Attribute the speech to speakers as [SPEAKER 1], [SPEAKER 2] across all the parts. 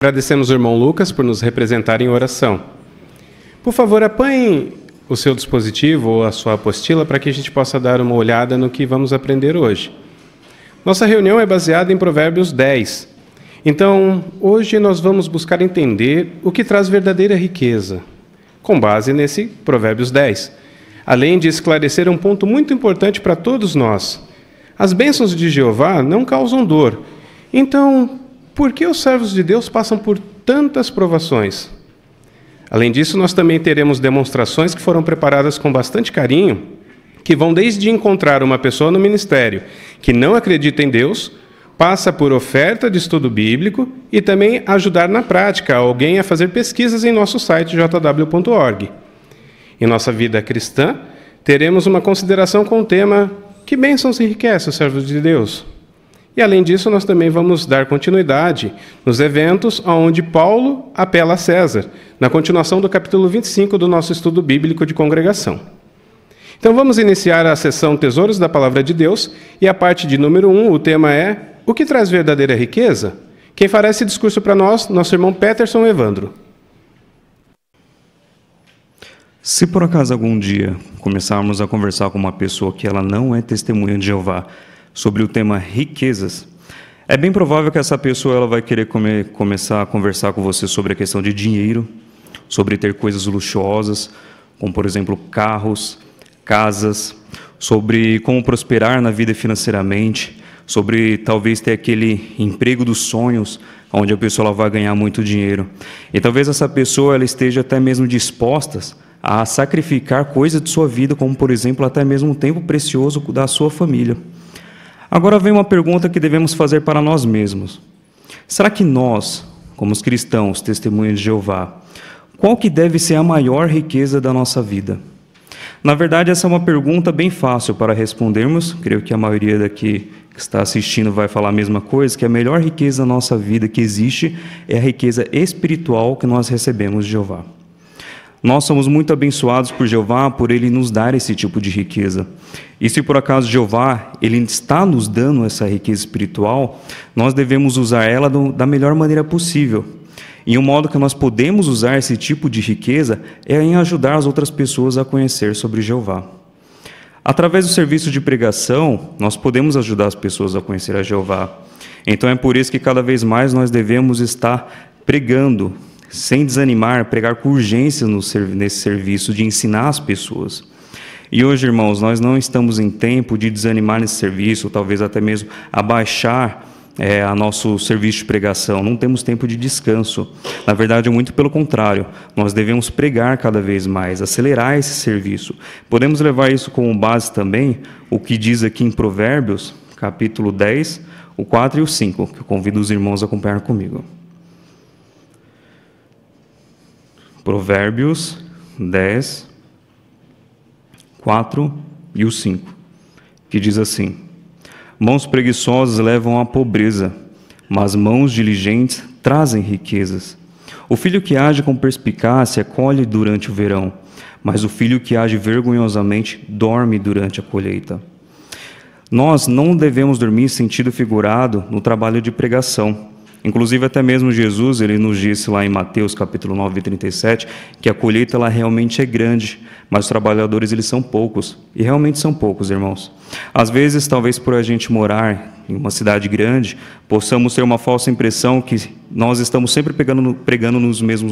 [SPEAKER 1] Agradecemos ao irmão Lucas por nos representar em oração. Por favor, apanhe o seu dispositivo ou a sua apostila para que a gente possa dar uma olhada no que vamos aprender hoje. Nossa reunião é baseada em Provérbios 10. Então, hoje nós vamos buscar entender o que traz verdadeira riqueza, com base nesse Provérbios 10. Além de esclarecer um ponto muito importante para todos nós. As bênçãos de Jeová não causam dor. Então, por que os servos de Deus passam por tantas provações? Além disso, nós também teremos demonstrações que foram preparadas com bastante carinho, que vão desde encontrar uma pessoa no ministério que não acredita em Deus, passa por oferta de estudo bíblico e também ajudar na prática alguém a fazer pesquisas em nosso site jw.org. Em nossa vida cristã, teremos uma consideração com o tema Que bênçãos enriquece os servos de Deus? E além disso, nós também vamos dar continuidade nos eventos onde Paulo apela a César, na continuação do capítulo 25 do nosso estudo bíblico de congregação. Então vamos iniciar a sessão Tesouros da Palavra de Deus, e a parte de número 1, o tema é O que traz verdadeira riqueza? Quem fará esse discurso para nós, nosso irmão Peterson Evandro.
[SPEAKER 2] Se por acaso algum dia começarmos a conversar com uma pessoa que ela não é testemunha de Jeová sobre o tema riquezas, é bem provável que essa pessoa ela vai querer começar a conversar com você sobre a questão de dinheiro, sobre ter coisas luxuosas, como por exemplo carros, casas, sobre como prosperar na vida financeiramente, sobre talvez ter aquele emprego dos sonhos, onde a pessoa ela vai ganhar muito dinheiro. E talvez essa pessoa ela esteja até mesmo disposta a sacrificar coisas de sua vida, como por exemplo até mesmo um tempo precioso da sua família. Agora vem uma pergunta que devemos fazer para nós mesmos. Será que nós, como os cristãos, testemunhas de Jeová, qual que deve ser a maior riqueza da nossa vida? Na verdade, essa é uma pergunta bem fácil para respondermos. Creio que a maioria daqui que está assistindo vai falar a mesma coisa, que a melhor riqueza da nossa vida que existe é a riqueza espiritual que nós recebemos de Jeová. Nós somos muito abençoados por Jeová, por Ele nos dar esse tipo de riqueza. E se por acaso Jeová, Ele está nos dando essa riqueza espiritual, nós devemos usar ela da melhor maneira possível. E um modo que nós podemos usar esse tipo de riqueza é em ajudar as outras pessoas a conhecer sobre Jeová. Através do serviço de pregação, nós podemos ajudar as pessoas a conhecer a Jeová. Então é por isso que cada vez mais nós devemos estar pregando, sem desanimar, pregar com urgência nesse serviço de ensinar as pessoas. E hoje, irmãos, nós não estamos em tempo de desanimar nesse serviço, talvez até mesmo abaixar a nosso serviço de pregação. Não temos tempo de descanso. Na verdade, muito pelo contrário. Nós devemos pregar cada vez mais, acelerar esse serviço. Podemos levar isso como base também o que diz aqui em Provérbios, capítulo 10, o 4 e o 5, que eu convido os irmãos a acompanhar comigo. Provérbios 10, 4 e o 5, que diz assim: Mãos preguiçosas levam à pobreza, mas mãos diligentes trazem riquezas. O filho que age com perspicácia colhe durante o verão, mas o filho que age vergonhosamente dorme durante a colheita. Nós não devemos dormir em sentido figurado no trabalho de pregação. Inclusive, até mesmo Jesus, ele nos disse lá em Mateus, capítulo 9, 37, que a colheita ela realmente é grande, mas os trabalhadores eles são poucos. E realmente são poucos, irmãos. Às vezes, talvez por a gente morar em uma cidade grande, possamos ter uma falsa impressão que nós estamos sempre pregando nos mesmos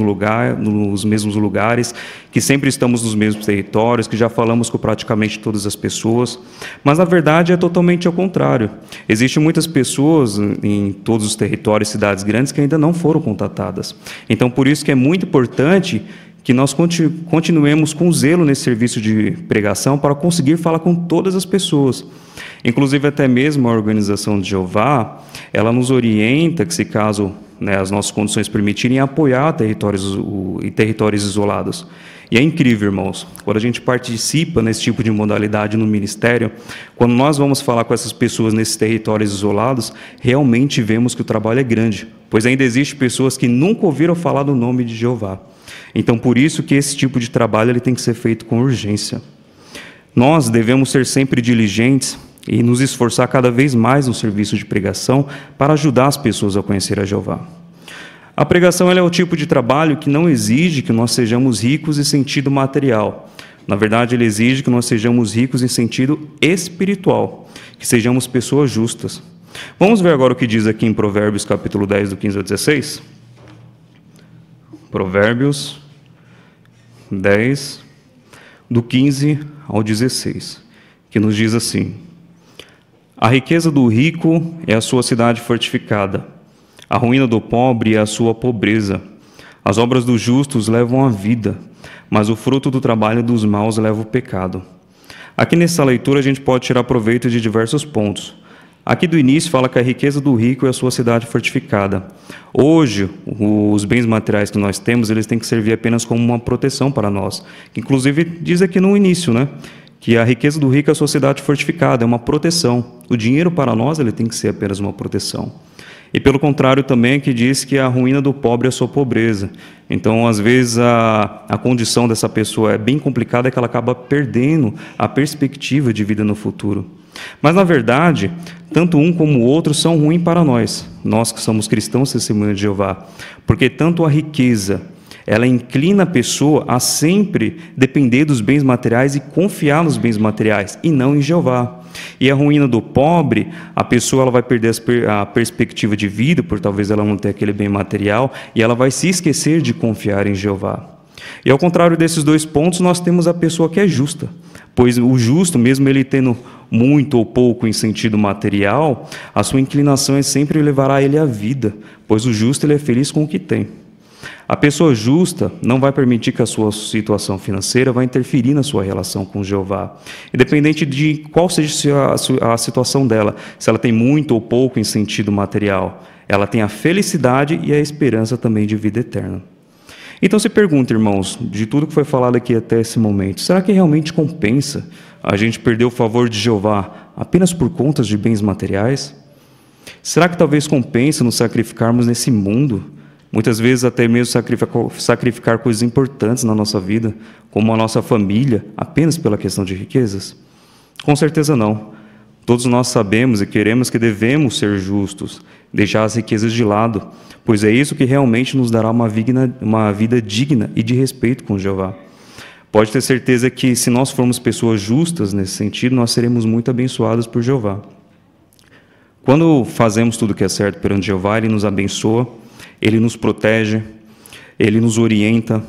[SPEAKER 2] lugares, que sempre estamos nos mesmos territórios, que já falamos com praticamente todas as pessoas. Mas, na verdade, é totalmente ao contrário. Existem muitas pessoas em todos os territórios e cidades grandes que ainda não foram contatadas. Então, por isso que é muito importante que nós continuemos com zelo nesse serviço de pregação para conseguir falar com todas as pessoas. Inclusive, até mesmo a Organização de Jeová, ela nos orienta que, se caso as nossas condições permitirem, apoiar territórios isolados. E é incrível, irmãos, quando a gente participa nesse tipo de modalidade no ministério, quando nós vamos falar com essas pessoas nesses territórios isolados, realmente vemos que o trabalho é grande, pois ainda existem pessoas que nunca ouviram falar do nome de Jeová. Então, por isso que esse tipo de trabalho ele tem que ser feito com urgência. Nós devemos ser sempre diligentes e nos esforçar cada vez mais no serviço de pregação para ajudar as pessoas a conhecer a Jeová. A pregação ela é o tipo de trabalho que não exige que nós sejamos ricos em sentido material. Na verdade, ele exige que nós sejamos ricos em sentido espiritual, que sejamos pessoas justas. Vamos ver agora o que diz aqui em Provérbios, capítulo 10, do 15 ao 16? Provérbios 10, do 15 ao 16, que nos diz assim: a riqueza do rico é a sua cidade fortificada, a ruína do pobre é a sua pobreza. As obras dos justos levam a vida, mas o fruto do trabalho dos maus leva o pecado. Aqui nessa leitura a gente pode tirar proveito de diversos pontos. Aqui do início fala que a riqueza do rico é a sua cidade fortificada. Hoje, os bens materiais que nós temos, eles têm que servir apenas como uma proteção para nós. Inclusive, diz aqui no início, né, que a riqueza do rico é a sua cidade fortificada, é uma proteção. O dinheiro para nós, ele tem que ser apenas uma proteção. E pelo contrário também, que diz que a ruína do pobre é a sua pobreza. Então, às vezes, a condição dessa pessoa é bem complicada, que ela acaba perdendo a perspectiva de vida no futuro. Mas, na verdade, tanto um como o outro são ruins para nós que somos cristãos testemunhas de Jeová. Porque tanto a riqueza, ela inclina a pessoa a sempre depender dos bens materiais e confiar nos bens materiais, e não em Jeová. E a ruína do pobre, a pessoa ela vai perder a perspectiva de vida, por talvez ela não ter aquele bem material, e ela vai se esquecer de confiar em Jeová. E ao contrário desses dois pontos, nós temos a pessoa que é justa. Pois o justo, mesmo ele tendo muito ou pouco em sentido material, a sua inclinação é sempre levará ele à vida, pois o justo ele é feliz com o que tem. A pessoa justa não vai permitir que a sua situação financeira vá interferir na sua relação com Jeová. Independente de qual seja a situação dela, se ela tem muito ou pouco em sentido material, ela tem a felicidade e a esperança também de vida eterna. Então se pergunta, irmãos, de tudo que foi falado aqui até esse momento, será que realmente compensa a gente perder o favor de Jeová apenas por conta de bens materiais? Será que talvez compensa nos sacrificarmos nesse mundo? Muitas vezes até mesmo sacrificar coisas importantes na nossa vida, como a nossa família, apenas pela questão de riquezas? Com certeza não. Todos nós sabemos e queremos que devemos ser justos, deixar as riquezas de lado, pois é isso que realmente nos dará uma vida digna e de respeito com Jeová. Pode ter certeza que se nós formos pessoas justas nesse sentido, nós seremos muito abençoados por Jeová. Quando fazemos tudo o que é certo perante Jeová, Ele nos abençoa, Ele nos protege, Ele nos orienta,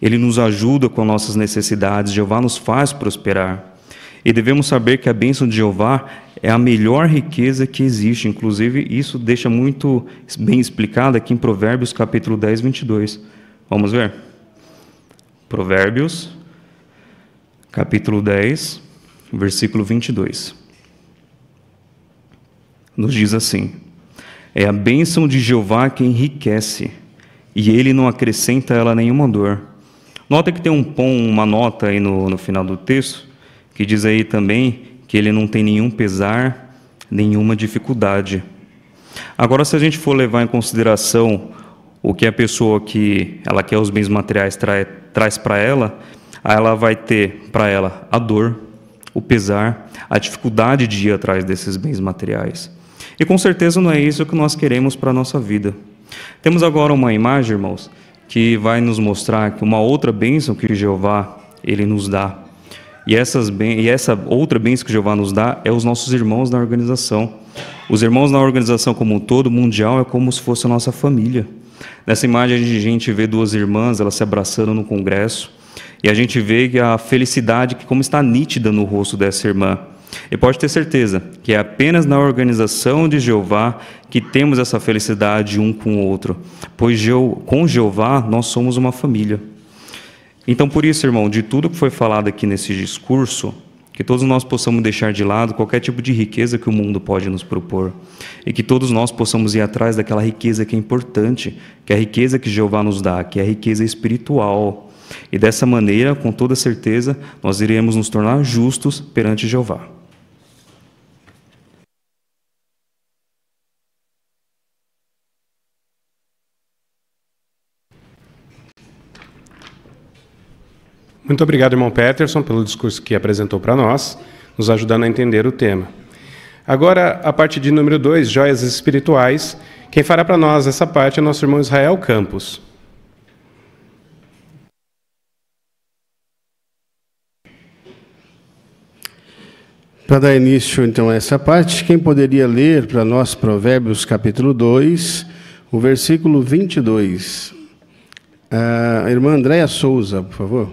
[SPEAKER 2] Ele nos ajuda com nossas necessidades, Jeová nos faz prosperar. E devemos saber que a bênção de Jeová é a melhor riqueza que existe. Inclusive, isso deixa muito bem explicado aqui em Provérbios, capítulo 10, 22. Vamos ver? Provérbios, capítulo 10, versículo 22. Nos diz assim: é a bênção de Jeová que enriquece, e Ele não acrescenta a ela nenhuma dor. Nota que tem uma nota aí no final do texto, que diz aí também que ele não tem nenhum pesar, nenhuma dificuldade. Agora, se a gente for levar em consideração o que a pessoa que ela quer os bens materiais traz para ela, ela vai ter para ela a dor, o pesar, a dificuldade de ir atrás desses bens materiais. E com certeza não é isso que nós queremos para a nossa vida. Temos agora uma imagem, irmãos, que vai nos mostrar que uma outra bênção que Jeová ele nos dá. E essa outra bênção que Jeová nos dá é os nossos irmãos na organização. Os irmãos na organização como um todo, mundial, é como se fosse a nossa família. Nessa imagem a gente vê duas irmãs, elas se abraçando no congresso, e a gente vê que a felicidade que como está nítida no rosto dessa irmã. E pode ter certeza que é apenas na organização de Jeová que temos essa felicidade um com o outro, pois com Jeová nós somos uma família. Então, por isso, irmão, de tudo que foi falado aqui nesse discurso, que todos nós possamos deixar de lado qualquer tipo de riqueza que o mundo pode nos propor, e que todos nós possamos ir atrás daquela riqueza que é importante, que é a riqueza que Jeová nos dá, que é a riqueza espiritual. E dessa maneira, com toda certeza, nós iremos nos tornar justos perante Jeová.
[SPEAKER 1] Muito obrigado, irmão Peterson, pelo discurso que apresentou para nós, nos ajudando a entender o tema. Agora, a parte de número 2, joias espirituais, Quem fará para nós essa parte é nosso irmão Israel Campos.
[SPEAKER 3] Para dar início, então, a essa parte, quem poderia ler para nós Provérbios, capítulo 2, o versículo 22? A irmã Andréia Souza, por favor.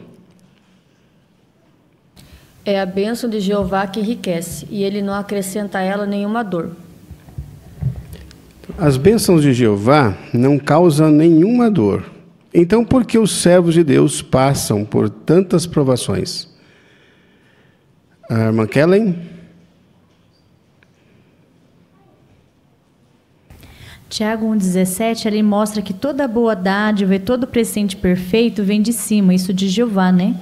[SPEAKER 4] É a bênção de Jeová que enriquece, e ele não acrescenta a ela nenhuma dor.
[SPEAKER 3] As bênçãos de Jeová não causam nenhuma dor. Então, por que os servos de Deus passam por tantas provações? A irmã Kellen?
[SPEAKER 5] Tiago 1,17, ele mostra que toda boa dádiva e todo presente perfeito vem de cima, isso de Jeová, né?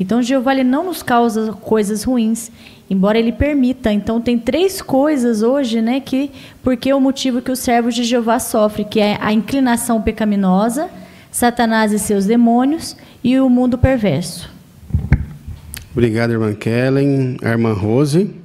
[SPEAKER 5] Então, Jeová ele não nos causa coisas ruins, embora ele permita. Então, tem 3 coisas hoje, né, porque é o motivo que os servos de Jeová sofrem, que é a inclinação pecaminosa, Satanás e seus demônios e o mundo perverso.
[SPEAKER 3] Obrigado, irmã Kellen. A irmã Rose.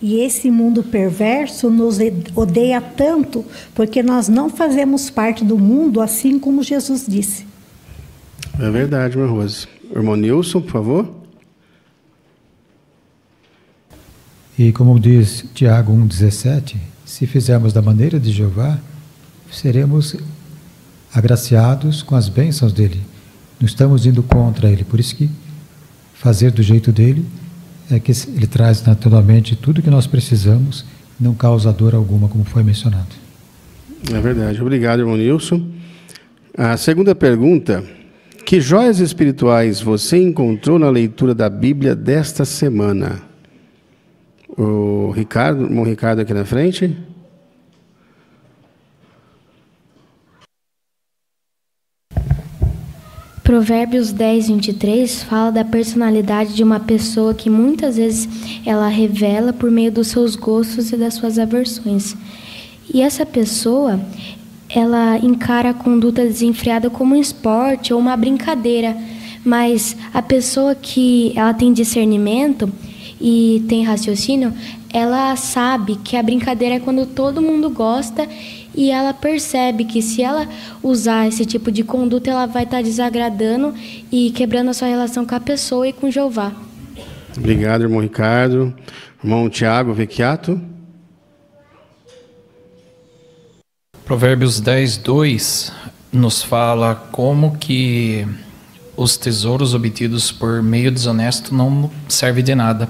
[SPEAKER 6] E esse mundo perverso nos odeia tanto porque nós não fazemos parte do mundo, assim como Jesus disse.
[SPEAKER 3] É verdade, irmã Rose. Irmão Nilson, por favor.
[SPEAKER 7] E como diz Tiago 1,17, se fizermos da maneira de Jeová, seremos agraciados com as bênçãos dele. Não estamos indo contra ele, por isso que fazer do jeito dele é que ele traz naturalmente tudo que nós precisamos, não causa dor alguma, como foi mencionado.
[SPEAKER 3] É verdade. Obrigado, irmão Nilson. A segunda pergunta: que joias espirituais você encontrou na leitura da Bíblia desta semana? O Ricardo, irmão Ricardo aqui na frente.
[SPEAKER 8] Provérbios 10, 23 fala da personalidade de uma pessoa que muitas vezes ela revela por meio dos seus gostos e das suas aversões. E essa pessoa, ela encara a conduta desenfreada como um esporte ou uma brincadeira, mas a pessoa que ela tem discernimento e tem raciocínio, ela sabe que a brincadeira é quando todo mundo gosta. E ela percebe que se ela usar esse tipo de conduta, ela vai estar desagradando e quebrando a sua relação com a pessoa e com Jeová.
[SPEAKER 3] Obrigado, irmão Ricardo. Irmão Tiago Vecchiato.
[SPEAKER 9] Provérbios 10, 2 nos fala como que os tesouros obtidos por meio desonesto não servem de nada.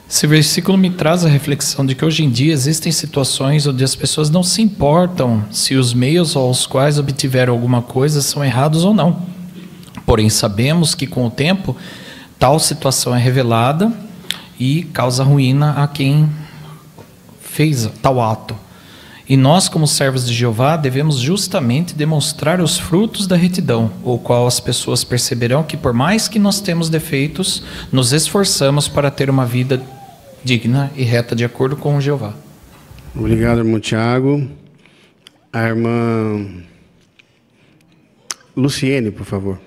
[SPEAKER 9] Esse versículo me traz a reflexão de que hoje em dia existem situações onde as pessoas não se importam se os meios aos quais obtiveram alguma coisa são errados ou não. Porém, sabemos que com o tempo, tal situação é revelada e causa ruína a quem fez tal ato. E nós, como servos de Jeová, devemos justamente demonstrar os frutos da retidão, o qual as pessoas perceberão que, por mais que nós temos defeitos, nos esforçamos para ter uma vida digna e reta de acordo com Jeová.
[SPEAKER 3] Obrigado, irmão Tiago. A irmã Luciene, por favor.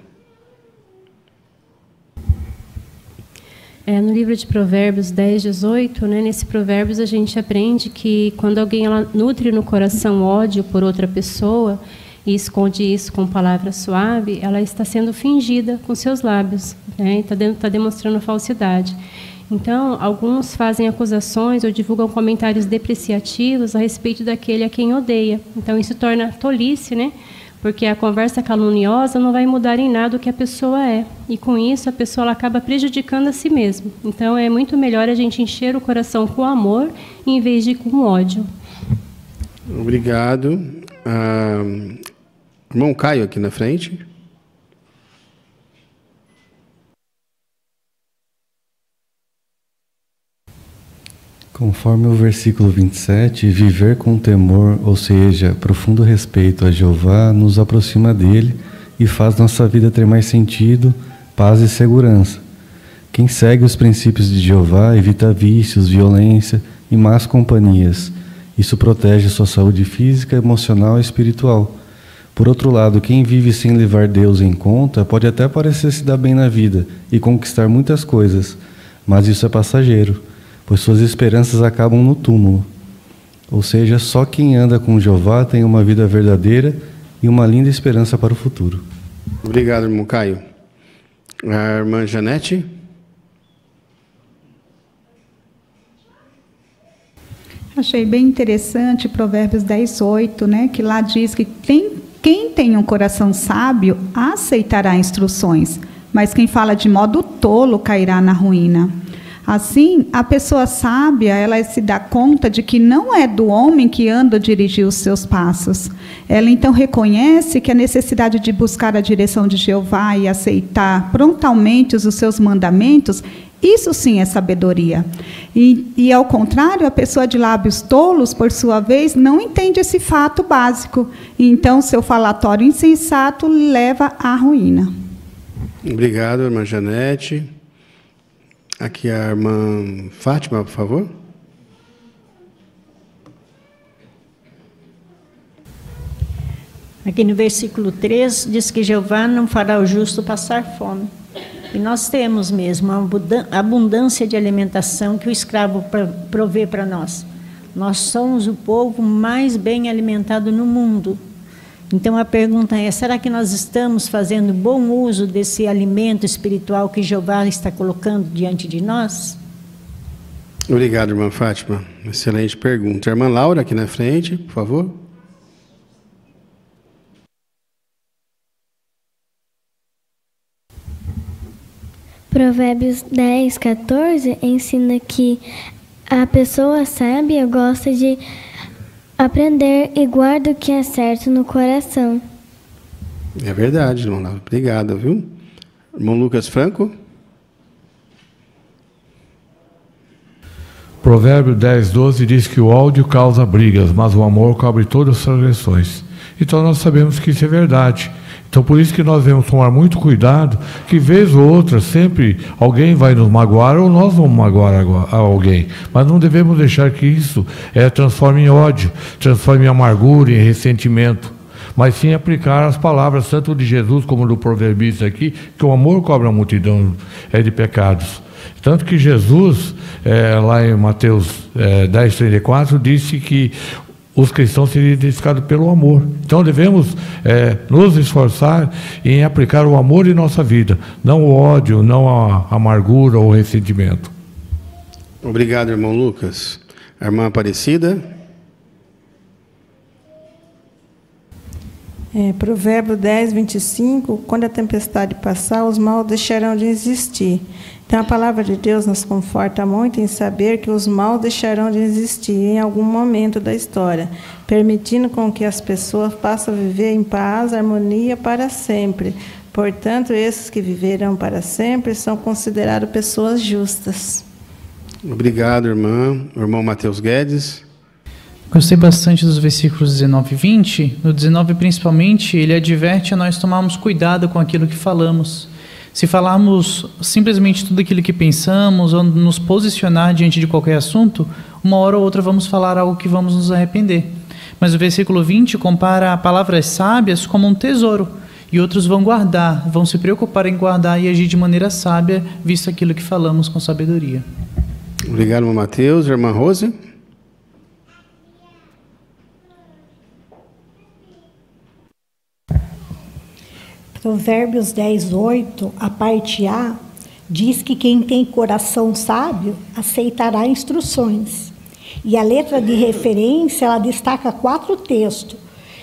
[SPEAKER 10] No livro de Provérbios 10, 18, né, nesse Provérbios a gente aprende que quando alguém ela nutre no coração ódio por outra pessoa e esconde isso com palavra suave, ela está sendo fingida com seus lábios, né, está demonstrando falsidade. Então, alguns fazem acusações ou divulgam comentários depreciativos a respeito daquele a quem odeia. Então, isso torna tolice, né? Porque a conversa caluniosa não vai mudar em nada o que a pessoa é. E, com isso, a pessoa ela acaba prejudicando a si mesma. Então, é muito melhor a gente encher o coração com amor em vez de com ódio.
[SPEAKER 3] Obrigado. Irmão Caio aqui na frente.
[SPEAKER 11] Conforme o versículo 27, viver com temor, ou seja, profundo respeito a Jeová, nos aproxima dele e faz nossa vida ter mais sentido, paz e segurança. Quem segue os princípios de Jeová evita vícios, violência e más companhias. Isso protege sua saúde física, emocional e espiritual. Por outro lado, quem vive sem levar Deus em conta pode até parecer se dar bem na vida e conquistar muitas coisas, mas isso é passageiro. pois suas esperanças acabam no túmulo. Ou seja, só quem anda com Jeová tem uma vida verdadeira e uma linda esperança para o futuro.
[SPEAKER 3] Obrigado, irmão Caio. A irmã Janete.
[SPEAKER 12] Achei bem interessante Provérbios 10:8, né, que lá diz que quem tem um coração sábio aceitará instruções, mas quem fala de modo tolo cairá na ruína. Assim, a pessoa sábia, ela se dá conta de que não é do homem que anda a dirigir os seus passos. Ela então reconhece que a necessidade de buscar a direção de Jeová e aceitar prontamente os seus mandamentos, isso sim é sabedoria. E ao contrário, a pessoa de lábios tolos, por sua vez, não entende esse fato básico. E então, seu falatório insensato leva à ruína.
[SPEAKER 3] Obrigado, irmã Janete. Aqui a irmã Fátima, por favor.
[SPEAKER 13] Aqui no versículo 3, diz que Jeová não fará o justo passar fome. E nós temos mesmo a abundância de alimentação que o escravo provê para nós. Nós somos o povo mais bem alimentado no mundo. Então a pergunta é, será que nós estamos fazendo bom uso desse alimento espiritual que Jeová está colocando diante de nós?
[SPEAKER 3] Obrigado, irmã Fátima. Excelente pergunta. Irmã Laura, aqui na frente, por favor.
[SPEAKER 8] Provérbios 10:14 ensina que a pessoa sábia gosta de aprender e guarda o que é certo no coração.
[SPEAKER 3] É verdade, irmão Laura. Obrigado, viu? Irmão Lucas Franco.
[SPEAKER 14] Provérbio 10:12 diz que o ódio causa brigas, mas o amor cobre todas as transgressões. Então nós sabemos que isso é verdade. Então por isso que nós devemos tomar muito cuidado, que vez ou outra sempre alguém vai nos magoar ou nós vamos magoar a alguém. Mas não devemos deixar que isso transforme em ódio, transforme em amargura, em ressentimento. Mas sim aplicar as palavras tanto de Jesus como do proverbista aqui, que o amor cobre a multidão de pecados. Tanto que Jesus, lá em Mateus 10:34, disse que os cristãos seriam identificados pelo amor. Então devemos nos esforçar em aplicar o amor em nossa vida, não o ódio, não a amargura ou o ressentimento.
[SPEAKER 3] Obrigado, irmão Lucas. A irmã Aparecida.
[SPEAKER 15] Provérbio 10:25, quando a tempestade passar, os maus deixarão de existir. Então a palavra de Deus nos conforta muito em saber que os maus deixarão de existir em algum momento da história, permitindo com que as pessoas possam viver em paz, harmonia para sempre. Portanto, esses que viverão para sempre são considerados pessoas justas.
[SPEAKER 3] Obrigado, irmã. O irmão Matheus Guedes.
[SPEAKER 9] Gostei bastante dos versículos 19 e 20. No 19, principalmente, ele adverte a nós tomarmos cuidado com aquilo que falamos. Se falarmos simplesmente tudo aquilo que pensamos ou nos posicionar diante de qualquer assunto, uma hora ou outra vamos falar algo que vamos nos arrepender. Mas o versículo 20 compara palavras sábias como um tesouro, e outros vão guardar, vão se preocupar em guardar e agir de maneira sábia, visto aquilo que falamos com sabedoria.
[SPEAKER 3] Obrigado, irmão Mateus. Irmã Rose.
[SPEAKER 6] Provérbios 10:8, a parte A, diz que quem tem coração sábio aceitará instruções. E a letra de referência, ela destaca 4 textos.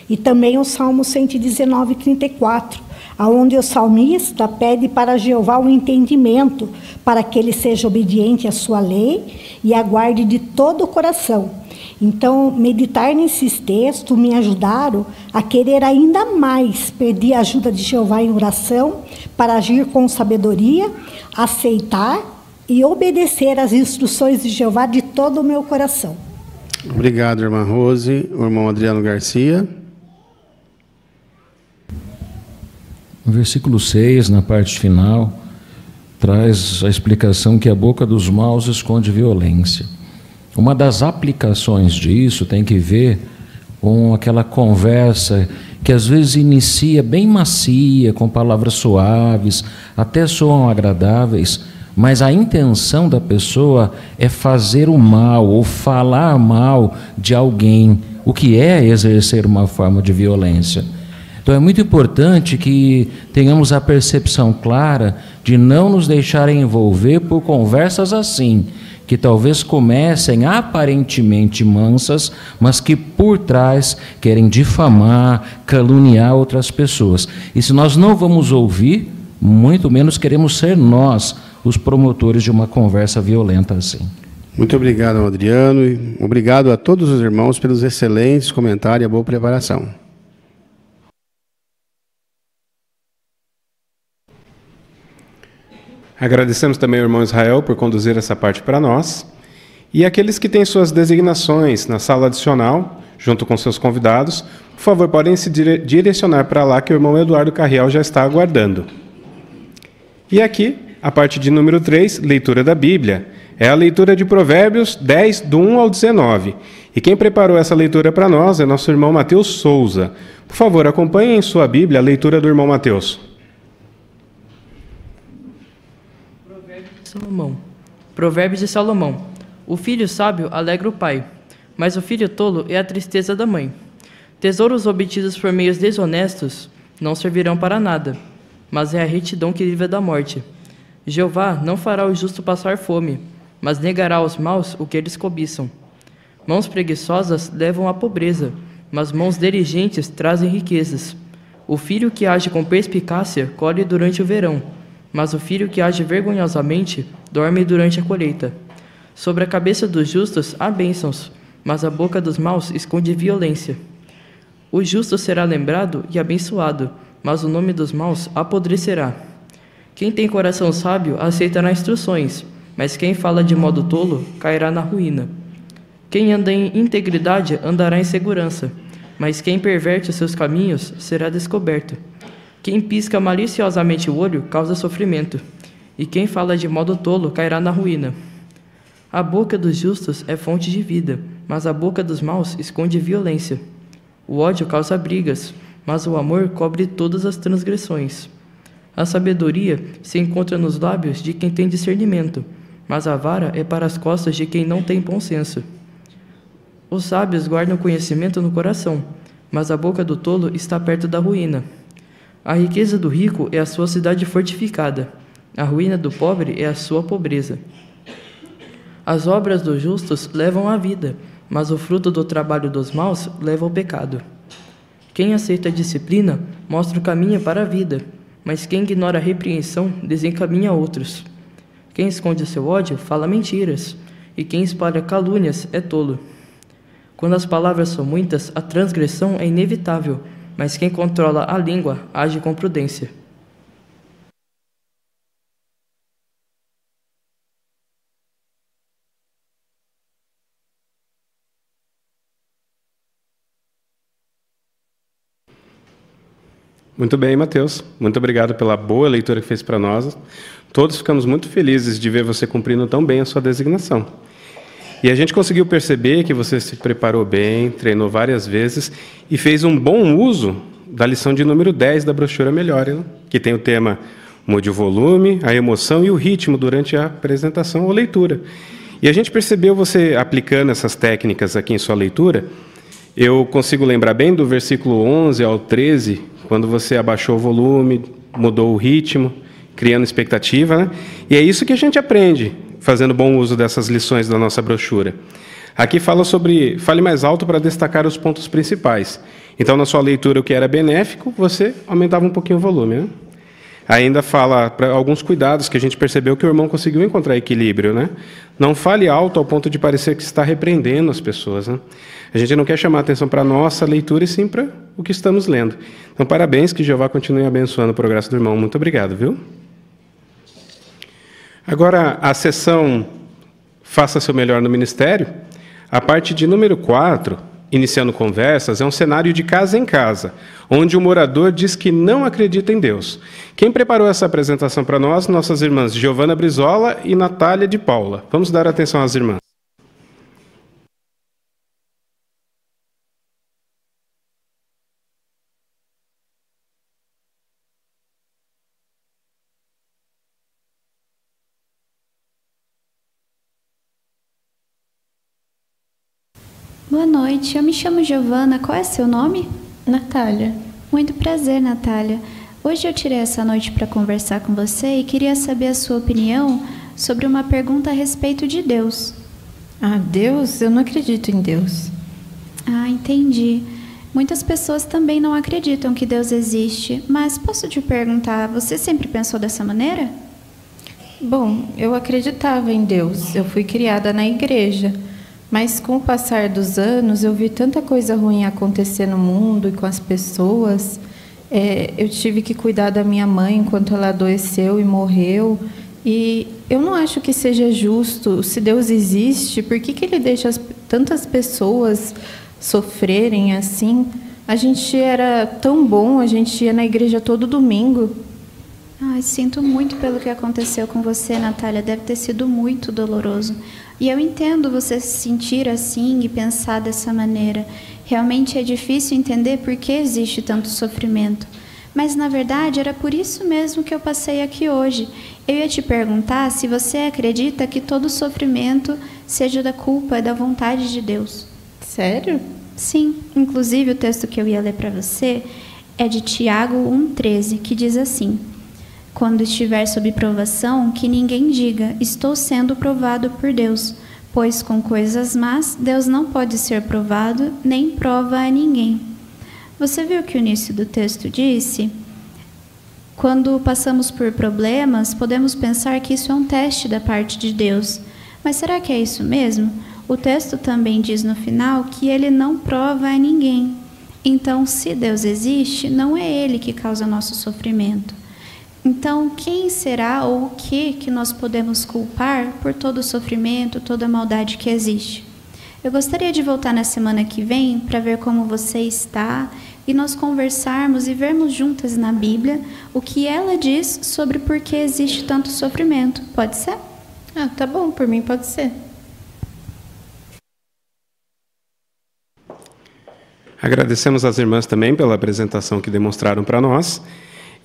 [SPEAKER 6] E também o Salmo 119:34, onde o salmista pede para Jeová o entendimento, para que ele seja obediente à sua lei e aguarde de todo o coração. Então, meditar nesses textos me ajudaram a querer ainda mais pedir a ajuda de Jeová em oração para agir com sabedoria, aceitar e obedecer às instruções de Jeová de todo o meu coração.
[SPEAKER 3] Obrigado, irmã Rose. O irmão Adriano Garcia.
[SPEAKER 16] O versículo 6, na parte final, traz a explicação que a boca dos maus esconde violência. Uma das aplicações disso tem que ver com aquela conversa que às vezes inicia bem macia, com palavras suaves, até soam agradáveis, mas a intenção da pessoa é fazer o mal ou falar mal de alguém, o que é exercer uma forma de violência. Então é muito importante que tenhamos a percepção clara de não nos deixar envolver por conversas assim, que talvez comecem aparentemente mansas, mas que por trás querem difamar, caluniar outras pessoas. E se nós não vamos ouvir, muito menos queremos ser nós os promotores de uma conversa violenta assim.
[SPEAKER 3] Muito obrigado, Adriano, e obrigado a todos os irmãos pelos excelentes comentários e a boa preparação.
[SPEAKER 1] Agradecemos também ao irmão Israel por conduzir essa parte para nós. E aqueles que têm suas designações na sala adicional, junto com seus convidados, por favor, podem se direcionar para lá que o irmão Eduardo Carriel já está aguardando. E aqui, a parte de número 3, leitura da Bíblia. É a leitura de Provérbios 10, do 1 ao 19. E quem preparou essa leitura para nós é nosso irmão Mateus Souza. Por favor, acompanhem em sua Bíblia a leitura do irmão Mateus.
[SPEAKER 17] Provérbios de Salomão. O filho sábio alegra o pai, mas o filho tolo é a tristeza da mãe. Tesouros obtidos por meios desonestos não servirão para nada, mas é a retidão que livra da morte. Jeová não fará o justo passar fome, mas negará aos maus o que eles cobiçam. Mãos preguiçosas levam à pobreza, mas mãos diligentes trazem riquezas. O filho que age com perspicácia colhe durante o verão, mas o filho que age vergonhosamente dorme durante a colheita. Sobre a cabeça dos justos há bênçãos, mas a boca dos maus esconde violência. O justo será lembrado e abençoado, mas o nome dos maus apodrecerá. Quem tem coração sábio aceitará instruções, mas quem fala de modo tolo cairá na ruína. Quem anda em integridade andará em segurança, mas quem perverte os seus caminhos será descoberto. Quem pisca maliciosamente o olho causa sofrimento, e quem fala de modo tolo cairá na ruína. A boca dos justos é fonte de vida, mas a boca dos maus esconde violência. O ódio causa brigas, mas o amor cobre todas as transgressões. A sabedoria se encontra nos lábios de quem tem discernimento, mas a vara é para as costas de quem não tem bom senso. Os sábios guardam conhecimento no coração, mas a boca do tolo está perto da ruína. A riqueza do rico é a sua cidade fortificada. A ruína do pobre é a sua pobreza. As obras dos justos levam à vida, mas o fruto do trabalho dos maus leva ao pecado. Quem aceita a disciplina mostra o caminho para a vida, mas quem ignora a repreensão desencaminha outros. Quem esconde o seu ódio fala mentiras, e quem espalha calúnias é tolo. Quando as palavras são muitas, a transgressão é inevitável, mas quem controla a língua age com prudência.
[SPEAKER 1] Muito bem, Mateus. Muito obrigado pela boa leitura que fez para nós. Todos ficamos muito felizes de ver você cumprindo tão bem a sua designação. E a gente conseguiu perceber que você se preparou bem, treinou várias vezes e fez um bom uso da lição de número 10 da brochura Melhore, né? Que tem o tema Mude o volume, a emoção e o ritmo durante a apresentação ou leitura. E a gente percebeu você aplicando essas técnicas aqui em sua leitura. Eu consigo lembrar bem do versículo 11 ao 13, quando você abaixou o volume, mudou o ritmo, criando expectativa, né? E é isso que a gente aprende, fazendo bom uso dessas lições da nossa brochura. Aqui fala sobre fale mais alto para destacar os pontos principais. Então, na sua leitura, o que era benéfico, você aumentava um pouquinho o volume, né? Ainda fala para alguns cuidados que a gente percebeu que o irmão conseguiu encontrar equilíbrio, né? Não fale alto ao ponto de parecer que está repreendendo as pessoas, né? A gente não quer chamar a atenção para a nossa leitura, e sim para o que estamos lendo. Então, parabéns, que Jeová continue abençoando o progresso do irmão. Muito obrigado, viu? Agora, a sessão Faça Seu Melhor no Ministério, a parte de número 4, iniciando conversas, é um cenário de casa em casa, onde o morador diz que não acredita em Deus. Quem preparou essa apresentação para nós? Nossas irmãs Giovana Brizola e Natália de Paula. Vamos dar atenção às irmãs.
[SPEAKER 18] Boa noite, eu me chamo Giovana, qual é seu nome?
[SPEAKER 19] Natália.
[SPEAKER 18] Muito prazer, Natália. Hoje eu tirei essa noite para conversar com você e queria saber a sua opinião sobre uma pergunta a respeito de Deus.
[SPEAKER 19] Ah, Deus? Eu não acredito em Deus.
[SPEAKER 18] Ah, entendi. Muitas pessoas também não acreditam que Deus existe, mas posso te perguntar, você sempre pensou dessa maneira?
[SPEAKER 19] Bom, eu acreditava em Deus, eu fui criada na igreja, mas com o passar dos anos eu vi tanta coisa ruim acontecer no mundo e com as pessoas. Eu tive que cuidar da minha mãe enquanto ela adoeceu e morreu, e eu não acho que seja justo. Se Deus existe, por que Ele deixa tantas pessoas sofrerem assim? A gente era tão bom, a gente ia na igreja todo domingo.
[SPEAKER 18] Ai, sinto muito pelo que aconteceu com você, Natália. Deve ter sido muito doloroso. E eu entendo você se sentir assim e pensar dessa maneira. Realmente é difícil entender por que existe tanto sofrimento. Mas, na verdade, era por isso mesmo que eu passei aqui hoje. Eu ia te perguntar se você acredita que todo sofrimento seja da culpa e da vontade de Deus.
[SPEAKER 19] Sério?
[SPEAKER 18] Sim. Inclusive, o texto que eu ia ler para você é de Tiago 1,13, que diz assim: quando estiver sob provação, que ninguém diga, estou sendo provado por Deus, pois com coisas más Deus não pode ser provado, nem prova a ninguém. Você viu que o início do texto disse? Quando passamos por problemas, podemos pensar que isso é um teste da parte de Deus. Mas será que é isso mesmo? O texto também diz no final que Ele não prova a ninguém. Então, se Deus existe, não é Ele que causa nosso sofrimento. Então, quem será ou o que nós podemos culpar por todo o sofrimento, toda a maldade que existe? Eu gostaria de voltar na semana que vem para ver como você está e nós conversarmos e vermos juntas na Bíblia o que ela diz sobre por que existe tanto sofrimento. Pode ser?
[SPEAKER 19] Ah, tá bom, por mim pode ser.
[SPEAKER 1] Agradecemos às irmãs também pela apresentação que demonstraram para nós.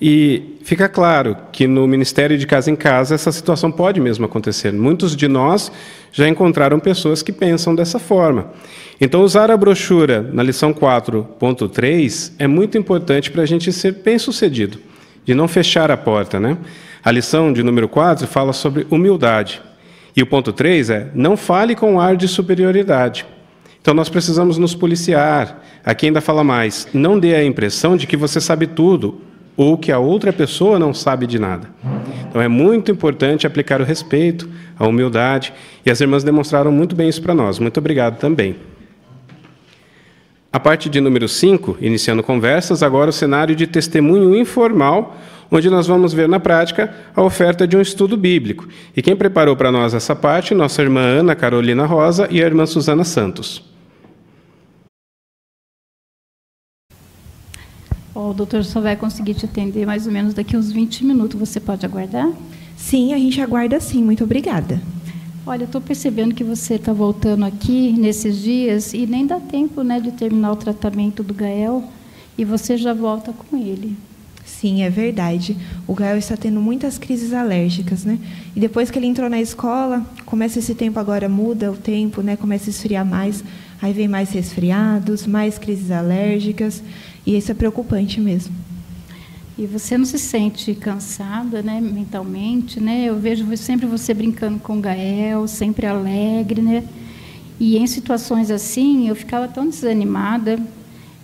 [SPEAKER 1] E fica claro que no Ministério de Casa em Casa essa situação pode mesmo acontecer. Muitos de nós já encontraram pessoas que pensam dessa forma. Então, usar a brochura na lição 4.3 é muito importante para a gente ser bem-sucedido, de não fechar a porta, né? A lição de número 4 fala sobre humildade. E o ponto 3 é, não fale com ar de superioridade. Então, nós precisamos nos policiar. Aqui ainda fala mais, não dê a impressão de que você sabe tudo, ou que a outra pessoa não sabe de nada. Então, é muito importante aplicar o respeito, a humildade, e as irmãs demonstraram muito bem isso para nós. Muito obrigado também. A parte de número 5, iniciando conversas, agora o cenário de testemunho informal, onde nós vamos ver na prática a oferta de um estudo bíblico. E quem preparou para nós essa parte, nossa irmã Ana Carolina Rosa e a irmã Suzana Santos.
[SPEAKER 20] O doutor só vai conseguir te atender mais ou menos daqui uns 20 minutos. Você pode aguardar?
[SPEAKER 21] Sim, a gente aguarda sim. Muito obrigada.
[SPEAKER 20] Olha, eu estou percebendo que você está voltando aqui nesses dias e nem dá tempo, né, de terminar o tratamento do Gael e você já volta com ele.
[SPEAKER 21] Sim, é verdade. O Gael está tendo muitas crises alérgicas, né? E depois que ele entrou na escola, começa esse tempo agora, muda o tempo, né? Começa a esfriar mais. Aí vem mais resfriados, mais crises alérgicas. E isso é preocupante mesmo.
[SPEAKER 20] E você não se sente cansada, né, mentalmente, né? Eu vejo sempre você brincando com o Gael, sempre alegre, né? E em situações assim, eu ficava tão desanimada.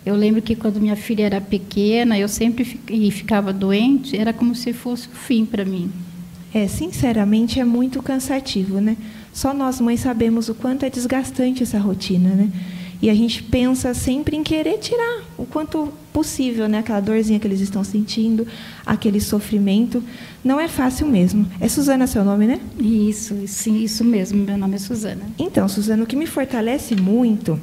[SPEAKER 20] Eu lembro que quando minha filha era pequena, eu sempre ficava doente, era como se fosse o fim para mim.
[SPEAKER 21] Sinceramente, é muito cansativo, né? Só nós, mães, sabemos o quanto é desgastante essa rotina, né? E a gente pensa sempre em querer tirar o quanto possível, né? Aquela dorzinha que eles estão sentindo, aquele sofrimento. Não é fácil mesmo. É Suzana seu nome, né?
[SPEAKER 20] Isso, sim, isso mesmo. Meu nome é Suzana.
[SPEAKER 21] Então, Suzana, o que me fortalece muito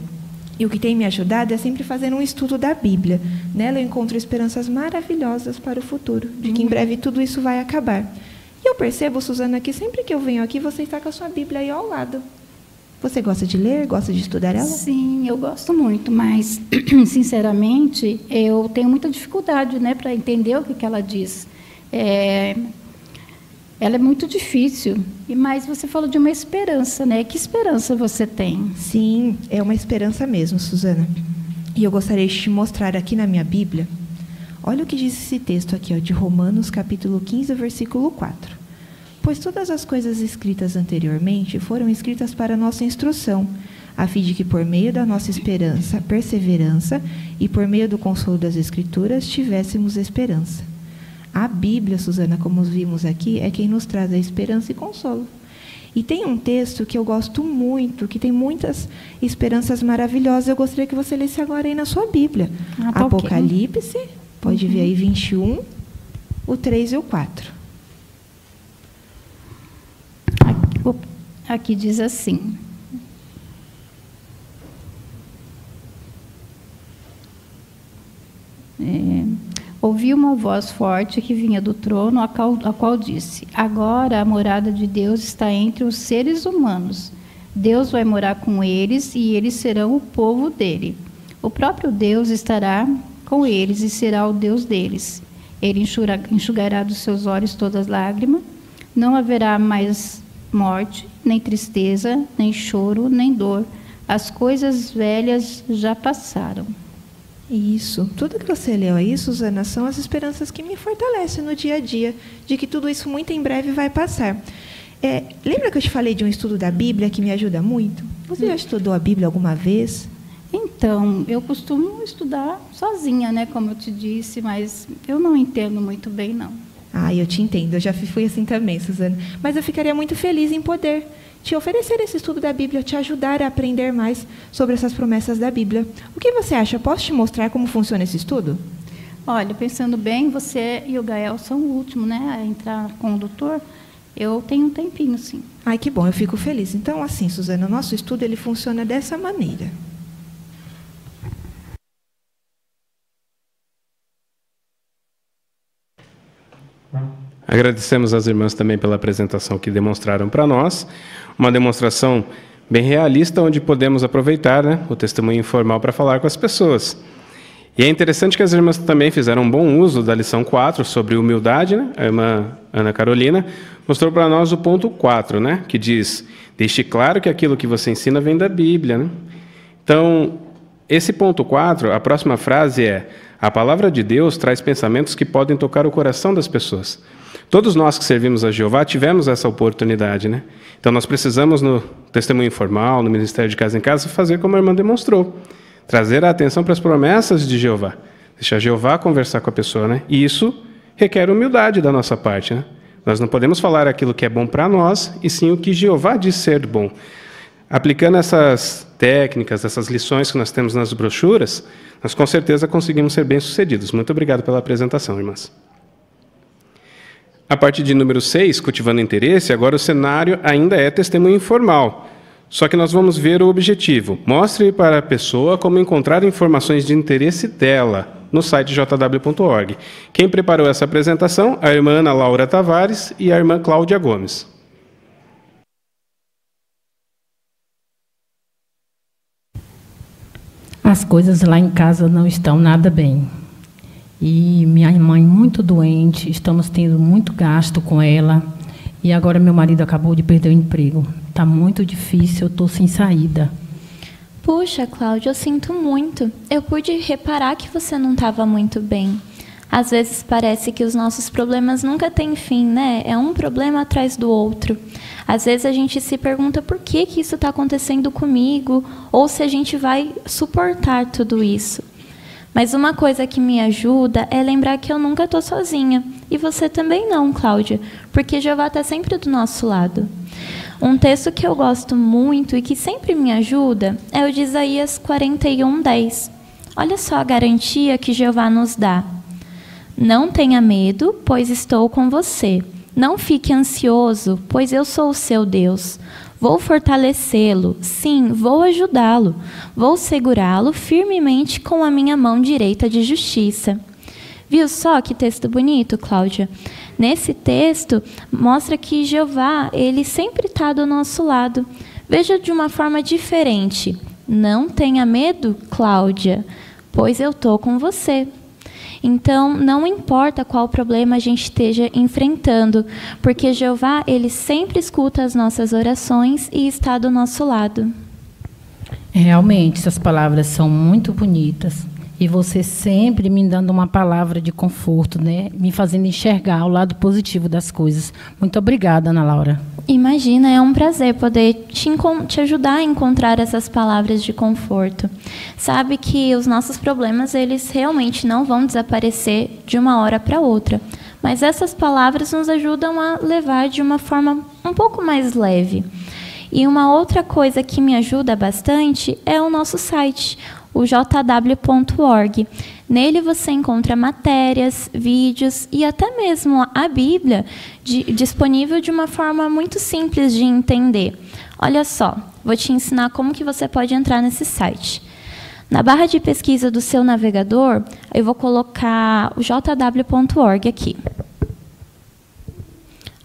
[SPEAKER 21] e o que tem me ajudado é sempre fazer um estudo da Bíblia. Nela eu encontro esperanças maravilhosas para o futuro, de que em breve tudo isso vai acabar. E eu percebo, Suzana, que sempre que eu venho aqui, você está com a sua Bíblia aí ao lado. Você gosta de ler? Gosta de estudar ela?
[SPEAKER 20] Sim, eu gosto muito, mas, sinceramente, eu tenho muita dificuldade, né, para entender o que ela diz. ela é muito difícil. Mas você falou de uma esperança, né? Que esperança você tem?
[SPEAKER 21] Sim, é uma esperança mesmo, Suzana. E eu gostaria de te mostrar aqui na minha Bíblia. Olha o que diz esse texto aqui, ó, de Romanos, capítulo 15, versículo 4. Pois todas as coisas escritas anteriormente foram escritas para nossa instrução, a fim de que, por meio da nossa esperança, perseverança, e por meio do consolo das Escrituras, tivéssemos esperança. A Bíblia, Suzana, como vimos aqui, é quem nos traz a esperança e consolo. E tem um texto que eu gosto muito, que tem muitas esperanças maravilhosas. Eu gostaria que você lesse agora aí na sua Bíblia.
[SPEAKER 20] Tá
[SPEAKER 21] Apocalipse, pode ver aí 21, o 3 e o 4.
[SPEAKER 20] Aqui diz assim: ouvi uma voz forte que vinha do trono, a qual disse: agora a morada de Deus está entre os seres humanos. Deus vai morar com eles e eles serão o povo dele. O próprio Deus estará com eles e será o Deus deles. Ele enxugará dos seus olhos todas as lágrimas. Não haverá mais morte, nem tristeza, nem choro, nem dor. As coisas velhas já passaram.
[SPEAKER 21] Isso. Tudo que você leu aí, Suzana, são as esperanças que me fortalecem no dia a dia, de que tudo isso muito em breve vai passar. Lembra que eu te falei de um estudo da Bíblia que me ajuda muito? Você já estudou a Bíblia alguma vez?
[SPEAKER 20] Então, eu costumo estudar sozinha, né, como eu te disse, mas eu não entendo muito bem, não.
[SPEAKER 21] Eu te entendo. Eu já fui assim também, Suzana. Mas eu ficaria muito feliz em poder te oferecer esse estudo da Bíblia, te ajudar a aprender mais sobre essas promessas da Bíblia. O que você acha? Posso te mostrar como funciona esse estudo?
[SPEAKER 20] Olha, pensando bem, você e o Gael são o último, né, a entrar com o doutor. Eu tenho um tempinho, sim.
[SPEAKER 21] Ai, que bom, eu fico feliz. Então, assim, Suzana, o nosso estudo ele funciona dessa maneira.
[SPEAKER 1] Agradecemos às irmãs também pela apresentação que demonstraram para nós. Uma demonstração bem realista, onde podemos aproveitar, né, o testemunho informal para falar com as pessoas. E é interessante que as irmãs também fizeram um bom uso da lição 4 sobre humildade, né? A irmã Ana Carolina mostrou para nós o ponto 4, né? Que diz: deixe claro que aquilo que você ensina vem da Bíblia, né? Então, esse ponto 4, a próxima frase é: a palavra de Deus traz pensamentos que podem tocar o coração das pessoas. Todos nós que servimos a Jeová tivemos essa oportunidade, né? Então, nós precisamos, no testemunho informal, no Ministério de Casa em Casa, fazer como a irmã demonstrou. Trazer a atenção para as promessas de Jeová. Deixar Jeová conversar com a pessoa, né? E isso requer humildade da nossa parte, né? Nós não podemos falar aquilo que é bom para nós, e sim o que Jeová diz ser bom. Aplicando essas técnicas, essas lições que nós temos nas brochuras, nós com certeza conseguimos ser bem-sucedidos. Muito obrigado pela apresentação, irmãs. A parte de número 6, cultivando interesse, agora o cenário ainda é testemunho informal. Só que nós vamos ver o objetivo. Mostre para a pessoa como encontrar informações de interesse dela no site jw.org. Quem preparou essa apresentação? A irmã Ana Laura Tavares e a irmã Cláudia Gomes.
[SPEAKER 2] As coisas lá em casa não estão nada bem. E minha mãe muito doente, estamos tendo muito gasto com ela. E agora meu marido acabou de perder o emprego. Está muito difícil, eu estou sem saída.
[SPEAKER 18] Puxa, Cláudia, eu sinto muito. Eu pude reparar que você não estava muito bem. Às vezes parece que os nossos problemas nunca têm fim, né? É um problema atrás do outro. Às vezes a gente se pergunta por que isso está acontecendo comigo, ou se a gente vai suportar tudo isso. Mas uma coisa que me ajuda é lembrar que eu nunca estou sozinha. E você também não, Cláudia, porque Jeová está sempre do nosso lado. Um texto que eu gosto muito e que sempre me ajuda é o de Isaías 41:10. Olha só a garantia que Jeová nos dá. Não tenha medo, pois estou com você. Não fique ansioso, pois eu sou o seu Deus. Vou fortalecê-lo, sim, vou ajudá-lo. Vou segurá-lo firmemente com a minha mão direita de justiça. Viu só que texto bonito, Cláudia? Nesse texto, mostra que Jeová, ele sempre está do nosso lado. Veja de uma forma diferente. Não tenha medo, Cláudia, pois eu estou com você. Então, não importa qual problema a gente esteja enfrentando, porque Jeová, ele sempre escuta as nossas orações e está do nosso lado.
[SPEAKER 2] Realmente, essas palavras são muito bonitas. E você sempre me dando uma palavra de conforto, né? Me fazendo enxergar o lado positivo das coisas. Muito obrigada, Ana Laura.
[SPEAKER 18] Imagina, é um prazer poder te ajudar a encontrar essas palavras de conforto. Sabe que os nossos problemas, eles realmente não vão desaparecer de uma hora para outra. Mas essas palavras nos ajudam a levar de uma forma um pouco mais leve. E uma outra coisa que me ajuda bastante é o nosso site, o jw.org. Nele você encontra matérias, vídeos e até mesmo a Bíblia disponível de uma forma muito simples de entender. Olha só, vou te ensinar como que você pode entrar nesse site. Na barra de pesquisa do seu navegador, eu vou colocar o jw.org aqui.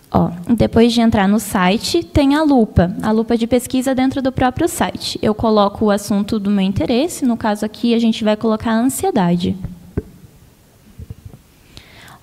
[SPEAKER 18] Ó, depois de entrar no site, tem a lupa de pesquisa dentro do próprio site. Eu coloco o assunto do meu interesse, no caso aqui a gente vai colocar a ansiedade.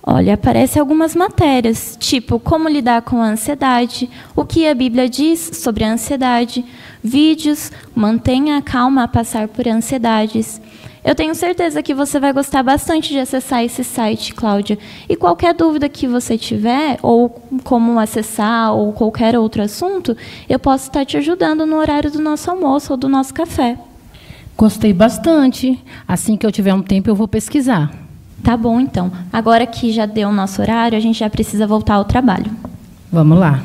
[SPEAKER 18] Olha, aparecem algumas matérias, tipo como lidar com a ansiedade, o que a Bíblia diz sobre a ansiedade, vídeos, mantenha a calma a passar por ansiedades. Eu tenho certeza que você vai gostar bastante de acessar esse site, Cláudia. E qualquer dúvida que você tiver, ou como acessar, ou qualquer outro assunto, eu posso estar te ajudando no horário do nosso almoço ou do nosso café.
[SPEAKER 2] Gostei bastante. Assim que eu tiver um tempo, eu vou pesquisar.
[SPEAKER 18] Tá bom, então. Agora que já deu o nosso horário, a gente já precisa voltar ao trabalho.
[SPEAKER 2] Vamos lá.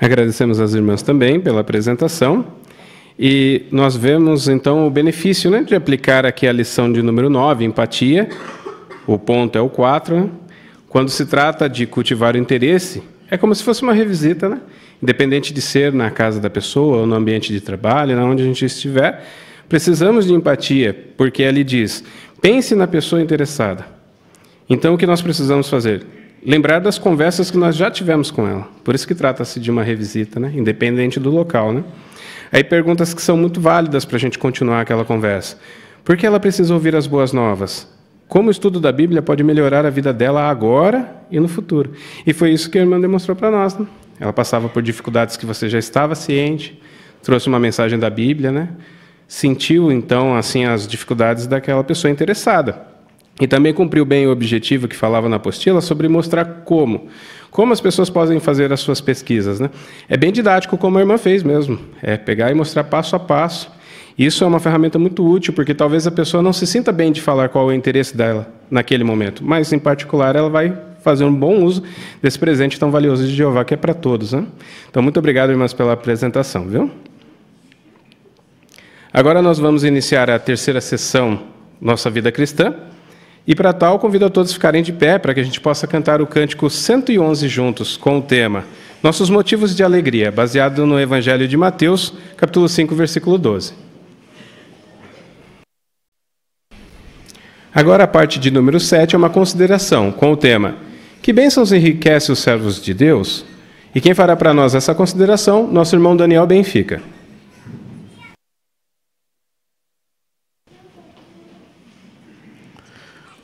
[SPEAKER 1] Agradecemos às irmãs também pela apresentação. E nós vemos, então, o benefício, né, de aplicar aqui a lição de número 9, empatia. O ponto é o 4. Né? Quando se trata de cultivar o interesse, é como se fosse uma revisita, né? Independente de ser na casa da pessoa ou no ambiente de trabalho, onde a gente estiver, precisamos de empatia, porque ele diz, pense na pessoa interessada. Então, o que nós precisamos fazer? Lembrar das conversas que nós já tivemos com ela. Por isso que trata-se de uma revisita, né? Independente do local. Né? Aí perguntas que são muito válidas para a gente continuar aquela conversa. Por que ela precisa ouvir as boas novas? Como o estudo da Bíblia pode melhorar a vida dela agora e no futuro? E foi isso que a irmã demonstrou para nós. Né? Ela passava por dificuldades que você já estava ciente, trouxe uma mensagem da Bíblia, né? Sentiu, então, assim, as dificuldades daquela pessoa interessada. E também cumpriu bem o objetivo que falava na apostila sobre mostrar como as pessoas podem fazer as suas pesquisas. Né? É bem didático, como a irmã fez mesmo. É pegar e mostrar passo a passo. Isso é uma ferramenta muito útil, porque talvez a pessoa não se sinta bem de falar qual é o interesse dela naquele momento. Mas, em particular, ela vai fazer um bom uso desse presente tão valioso de Jeová, que é para todos. Né? Então, muito obrigado, irmãs, pela apresentação. Viu? Agora nós vamos iniciar a terceira sessão Nossa Vida Cristã. E para tal, convido a todos a ficarem de pé para que a gente possa cantar o cântico 111 juntos, com o tema Nossos Motivos de Alegria, baseado no Evangelho de Mateus, capítulo 5, versículo 12. Agora a parte de número 7 é uma consideração, com o tema Que bênçãos enriquece os servos de Deus? E quem fará para nós essa consideração? Nosso irmão Daniel Benfica.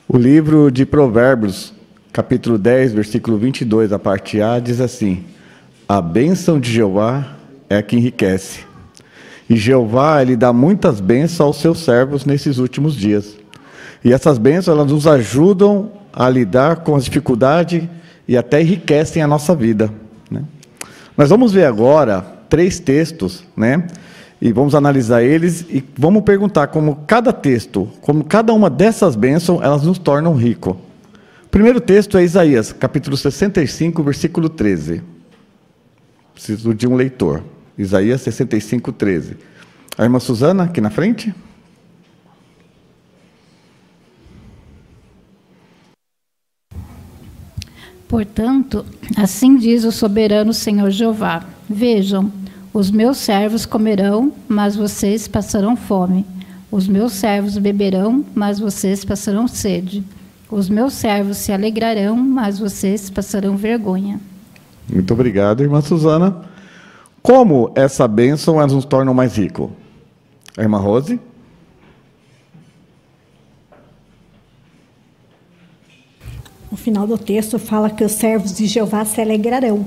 [SPEAKER 4] O livro de Provérbios, capítulo 10, versículo 22, a parte A, diz assim: A bênção de Jeová é a que enriquece. E Jeová, ele dá muitas bênçãos aos seus servos nesses últimos dias. E essas bênçãos, elas nos ajudam a lidar com as dificuldades e até enriquecem a nossa vida. Né? Nós vamos ver agora 3 textos, né? E vamos analisar eles e vamos perguntar como cada texto, como cada uma dessas bênçãos, elas nos tornam ricos. O primeiro texto é Isaías, capítulo 65, versículo 13. Preciso de um leitor. Isaías 65, 13. A irmã Suzana, aqui na frente.
[SPEAKER 20] Portanto, assim diz o soberano Senhor Jeová: Vejam, os meus servos comerão, mas vocês passarão fome. Os meus servos beberão, mas vocês passarão sede. Os meus servos se alegrarão, mas vocês passarão vergonha.
[SPEAKER 4] Muito obrigado, irmã Suzana. Como essa bênção nos torna mais ricos? A irmã Rose.
[SPEAKER 6] No final do texto fala que os servos de Jeová se alegrarão.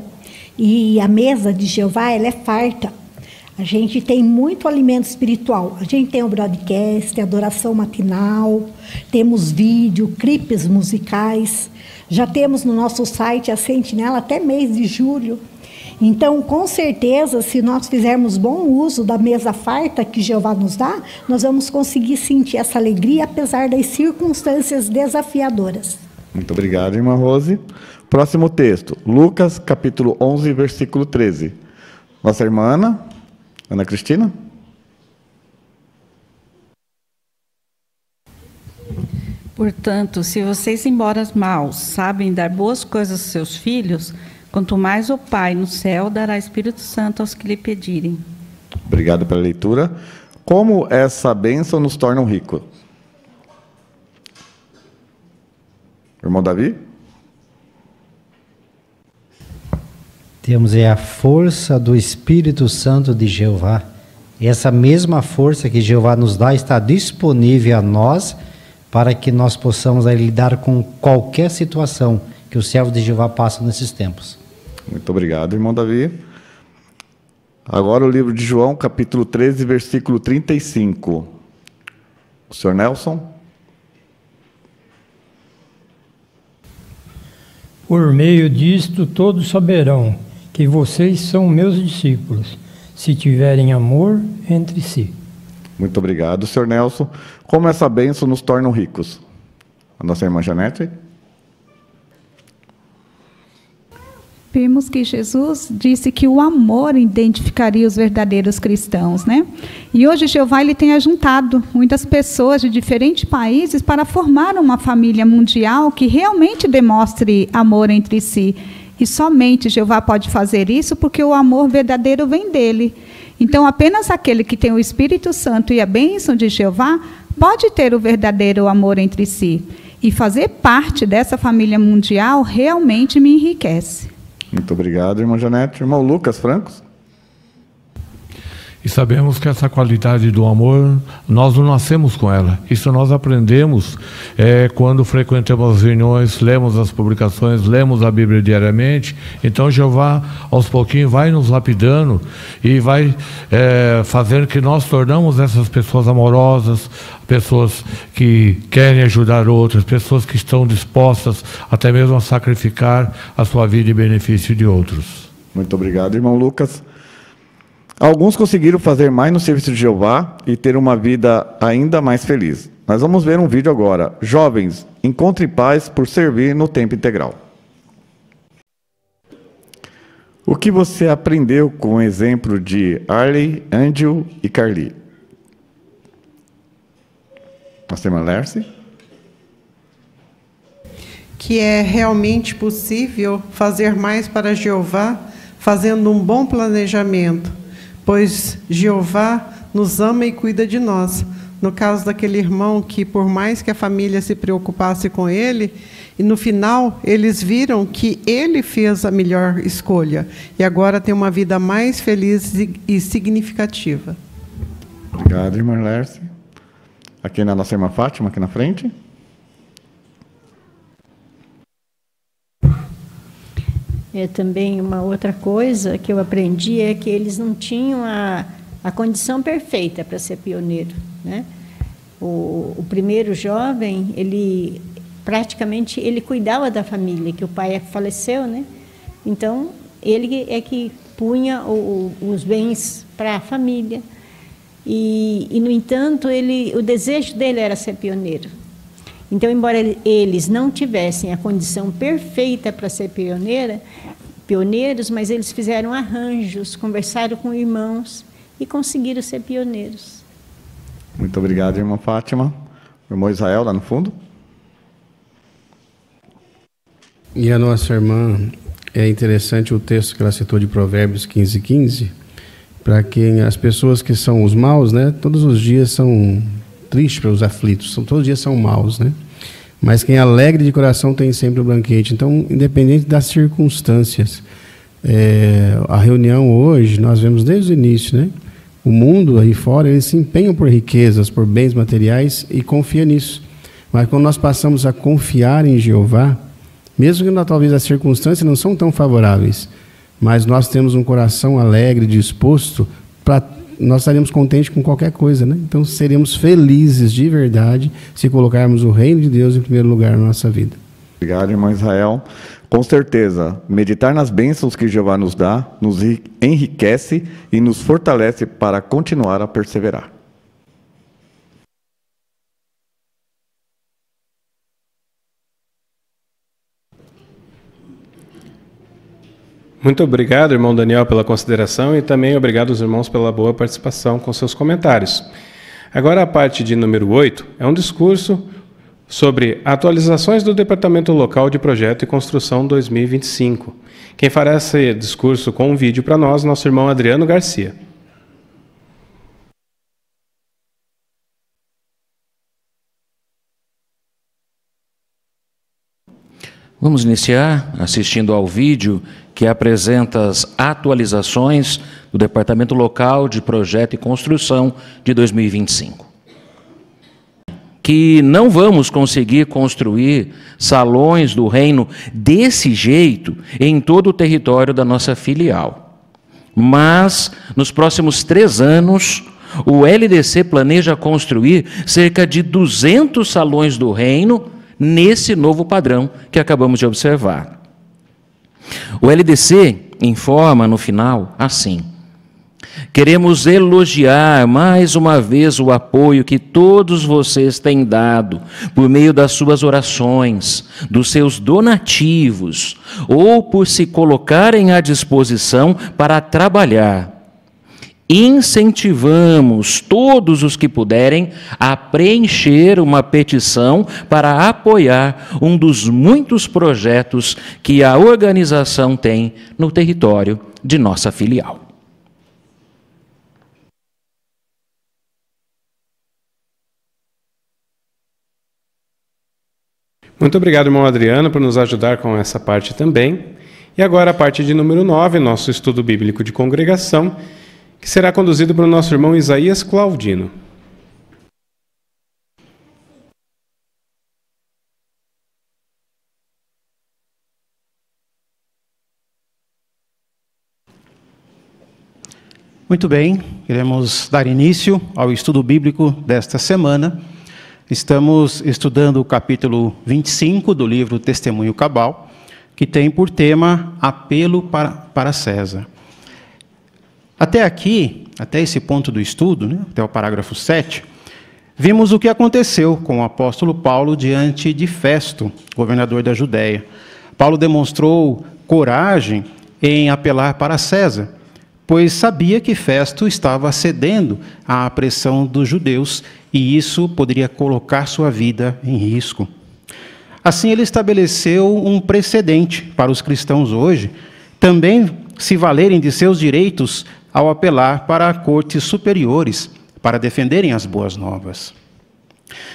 [SPEAKER 6] E a mesa de Jeová, ela é farta. A gente tem muito alimento espiritual. A gente tem o broadcast, a adoração matinal, temos vídeo, clipes musicais. Já temos no nosso site a Sentinela até mês de julho. Então, com certeza, se nós fizermos bom uso da mesa farta que Jeová nos dá, nós vamos conseguir sentir essa alegria, apesar das circunstâncias desafiadoras.
[SPEAKER 4] Muito obrigado, irmã Rose. Próximo texto, Lucas, capítulo 11, versículo 13. Nossa irmã Ana Cristina.
[SPEAKER 5] Portanto, se vocês, embora maus, sabem dar boas coisas aos seus filhos, quanto mais o Pai no céu dará Espírito Santo aos que lhe pedirem.
[SPEAKER 4] Obrigado pela leitura. Como essa bênção nos torna ricos? Irmão Davi?
[SPEAKER 22] Temos a força do Espírito Santo de Jeová. Essa mesma força que Jeová nos dá está disponível a nós para que nós possamos lidar com qualquer situação que o servo de Jeová passa nesses tempos.
[SPEAKER 4] Muito obrigado, irmão Davi. Agora o livro de João, capítulo 13, versículo 35. O senhor Nelson?
[SPEAKER 23] Por meio disto todos saberão que vocês são meus discípulos, se tiverem amor entre si.
[SPEAKER 4] Muito obrigado, senhor Nelson. Como essa bênção nos torna ricos? A nossa irmã Janete?
[SPEAKER 12] Vimos que Jesus disse que o amor identificaria os verdadeiros cristãos, né? E hoje Jeová ele tem ajuntado muitas pessoas de diferentes países para formar uma família mundial que realmente demonstre amor entre si. E somente Jeová pode fazer isso porque o amor verdadeiro vem dele. Então, apenas aquele que tem o Espírito Santo e a bênção de Jeová pode ter o verdadeiro amor entre si. E fazer parte dessa família mundial realmente me enriquece.
[SPEAKER 4] Muito obrigado, irmã Janete. Irmão Lucas Francos.
[SPEAKER 14] E sabemos que essa qualidade do amor, nós não nascemos com ela. Isso nós aprendemos quando frequentamos as reuniões, lemos as publicações, lemos a Bíblia diariamente. Então Jeová, aos pouquinhos, vai nos lapidando e vai fazendo que nós tornamos essas pessoas amorosas, pessoas que querem ajudar outras, pessoas que estão dispostas até mesmo a sacrificar a sua vida em benefício de outros.
[SPEAKER 4] Muito obrigado, irmão Lucas. Alguns conseguiram fazer mais no serviço de Jeová e ter uma vida ainda mais feliz. Nós vamos ver um vídeo agora. Jovens, encontre paz por servir no tempo integral. O que você aprendeu com o exemplo de Arley, Angel e Carly? Nossa irmã Lerce?
[SPEAKER 24] Que é realmente possível fazer mais para Jeová, fazendo um bom planejamento, pois Jeová nos ama e cuida de nós. No caso daquele irmão que, por mais que a família se preocupasse com ele, e no final eles viram que ele fez a melhor escolha, e agora tem uma vida mais feliz e significativa.
[SPEAKER 4] Obrigado, irmã Lerce. Aqui na nossa irmã Fátima, aqui na frente.
[SPEAKER 13] Também uma outra coisa que eu aprendi é que eles não tinham a condição perfeita para ser pioneiro, né? O primeiro jovem, ele praticamente cuidava da família, que o pai faleceu, né? Então ele é que punha os bens para a família e no entanto o desejo dele era ser pioneiro. Então, embora eles não tivessem a condição perfeita para ser pioneiros, mas eles fizeram arranjos, conversaram com irmãos e conseguiram ser pioneiros.
[SPEAKER 4] Muito obrigado, irmã Fátima. O irmão Israel, lá no fundo.
[SPEAKER 3] E a nossa irmã, é interessante o texto que ela citou de Provérbios 15:15, para que as pessoas que são os maus, né, todos os dias são tristes para os aflitos, todos os dias são maus, né? Mas quem é alegre de coração tem sempre o banquete. Então, independente das circunstâncias, a reunião hoje, nós vemos desde o início, né? O mundo aí fora, eles se empenham por riquezas, por bens materiais e confia nisso. Mas quando nós passamos a confiar em Jeová, mesmo que talvez as circunstâncias não são tão favoráveis, mas nós temos um coração alegre, disposto, nós estaremos contentes com qualquer coisa, né? Então seremos felizes de verdade se colocarmos o reino de Deus em primeiro lugar na nossa vida.
[SPEAKER 4] Obrigado, irmão Israel. Com certeza, meditar nas bênçãos que Jeová nos dá, nos enriquece e nos fortalece para continuar a perseverar.
[SPEAKER 1] Muito obrigado, irmão Daniel, pela consideração e também obrigado aos irmãos pela boa participação com seus comentários. Agora a parte de número 8 é um discurso sobre atualizações do Departamento Local de Projeto e Construção 2025. Quem fará esse discurso com um vídeo para nós, nosso irmão Adriano Garcia.
[SPEAKER 16] Vamos iniciar assistindo ao vídeo que apresenta as atualizações do Departamento Local de Projeto e Construção de 2025. Que não vamos conseguir construir salões do reino desse jeito em todo o território da nossa filial. Mas, nos próximos 3 anos, o LDC planeja construir cerca de 200 salões do reino nesse novo padrão que acabamos de observar. O LDC informa no final assim: queremos elogiar mais uma vez o apoio que todos vocês têm dado por meio das suas orações, dos seus donativos ou por se colocarem à disposição para trabalhar. Incentivamos todos os que puderem a preencher uma petição para apoiar um dos muitos projetos que a organização tem no território de nossa filial.
[SPEAKER 1] Muito obrigado, irmão Adriano, por nos ajudar com essa parte também. E agora a parte de número 9, nosso estudo bíblico de congregação, que será conduzido pelo nosso irmão Isaías Claudino.
[SPEAKER 7] Muito bem, iremos dar início ao estudo bíblico desta semana. Estamos estudando o capítulo 25 do livro Testemunho Cabal, que tem por tema Apelo para César. Até aqui, até esse ponto do estudo, né, até o parágrafo 7, vimos o que aconteceu com o apóstolo Paulo diante de Festo, governador da Judéia. Paulo demonstrou coragem em apelar para César, pois sabia que Festo estava cedendo à pressão dos judeus e isso poderia colocar sua vida em risco. Assim, ele estabeleceu um precedente para os cristãos hoje, também se valerem de seus direitos ao apelar para cortes superiores para defenderem as boas novas.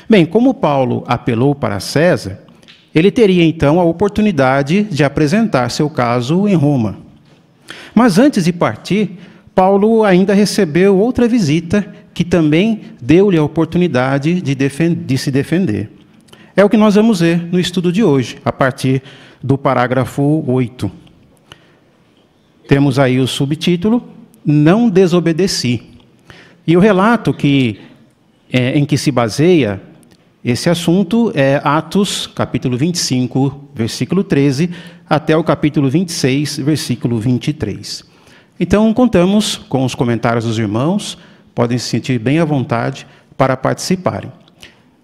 [SPEAKER 7] Bem, como Paulo apelou para César, ele teria então a oportunidade de apresentar seu caso em Roma. Mas antes de partir, Paulo ainda recebeu outra visita que também deu-lhe a oportunidade de se defender. É o que nós vamos ver no estudo de hoje, a partir do parágrafo 8. Temos aí o subtítulo, Não Desobedeci. E o relato em que se baseia esse assunto é Atos, capítulo 25, versículo 13, até o capítulo 26, versículo 23. Então, contamos com os comentários dos irmãos, podem se sentir bem à vontade para participarem.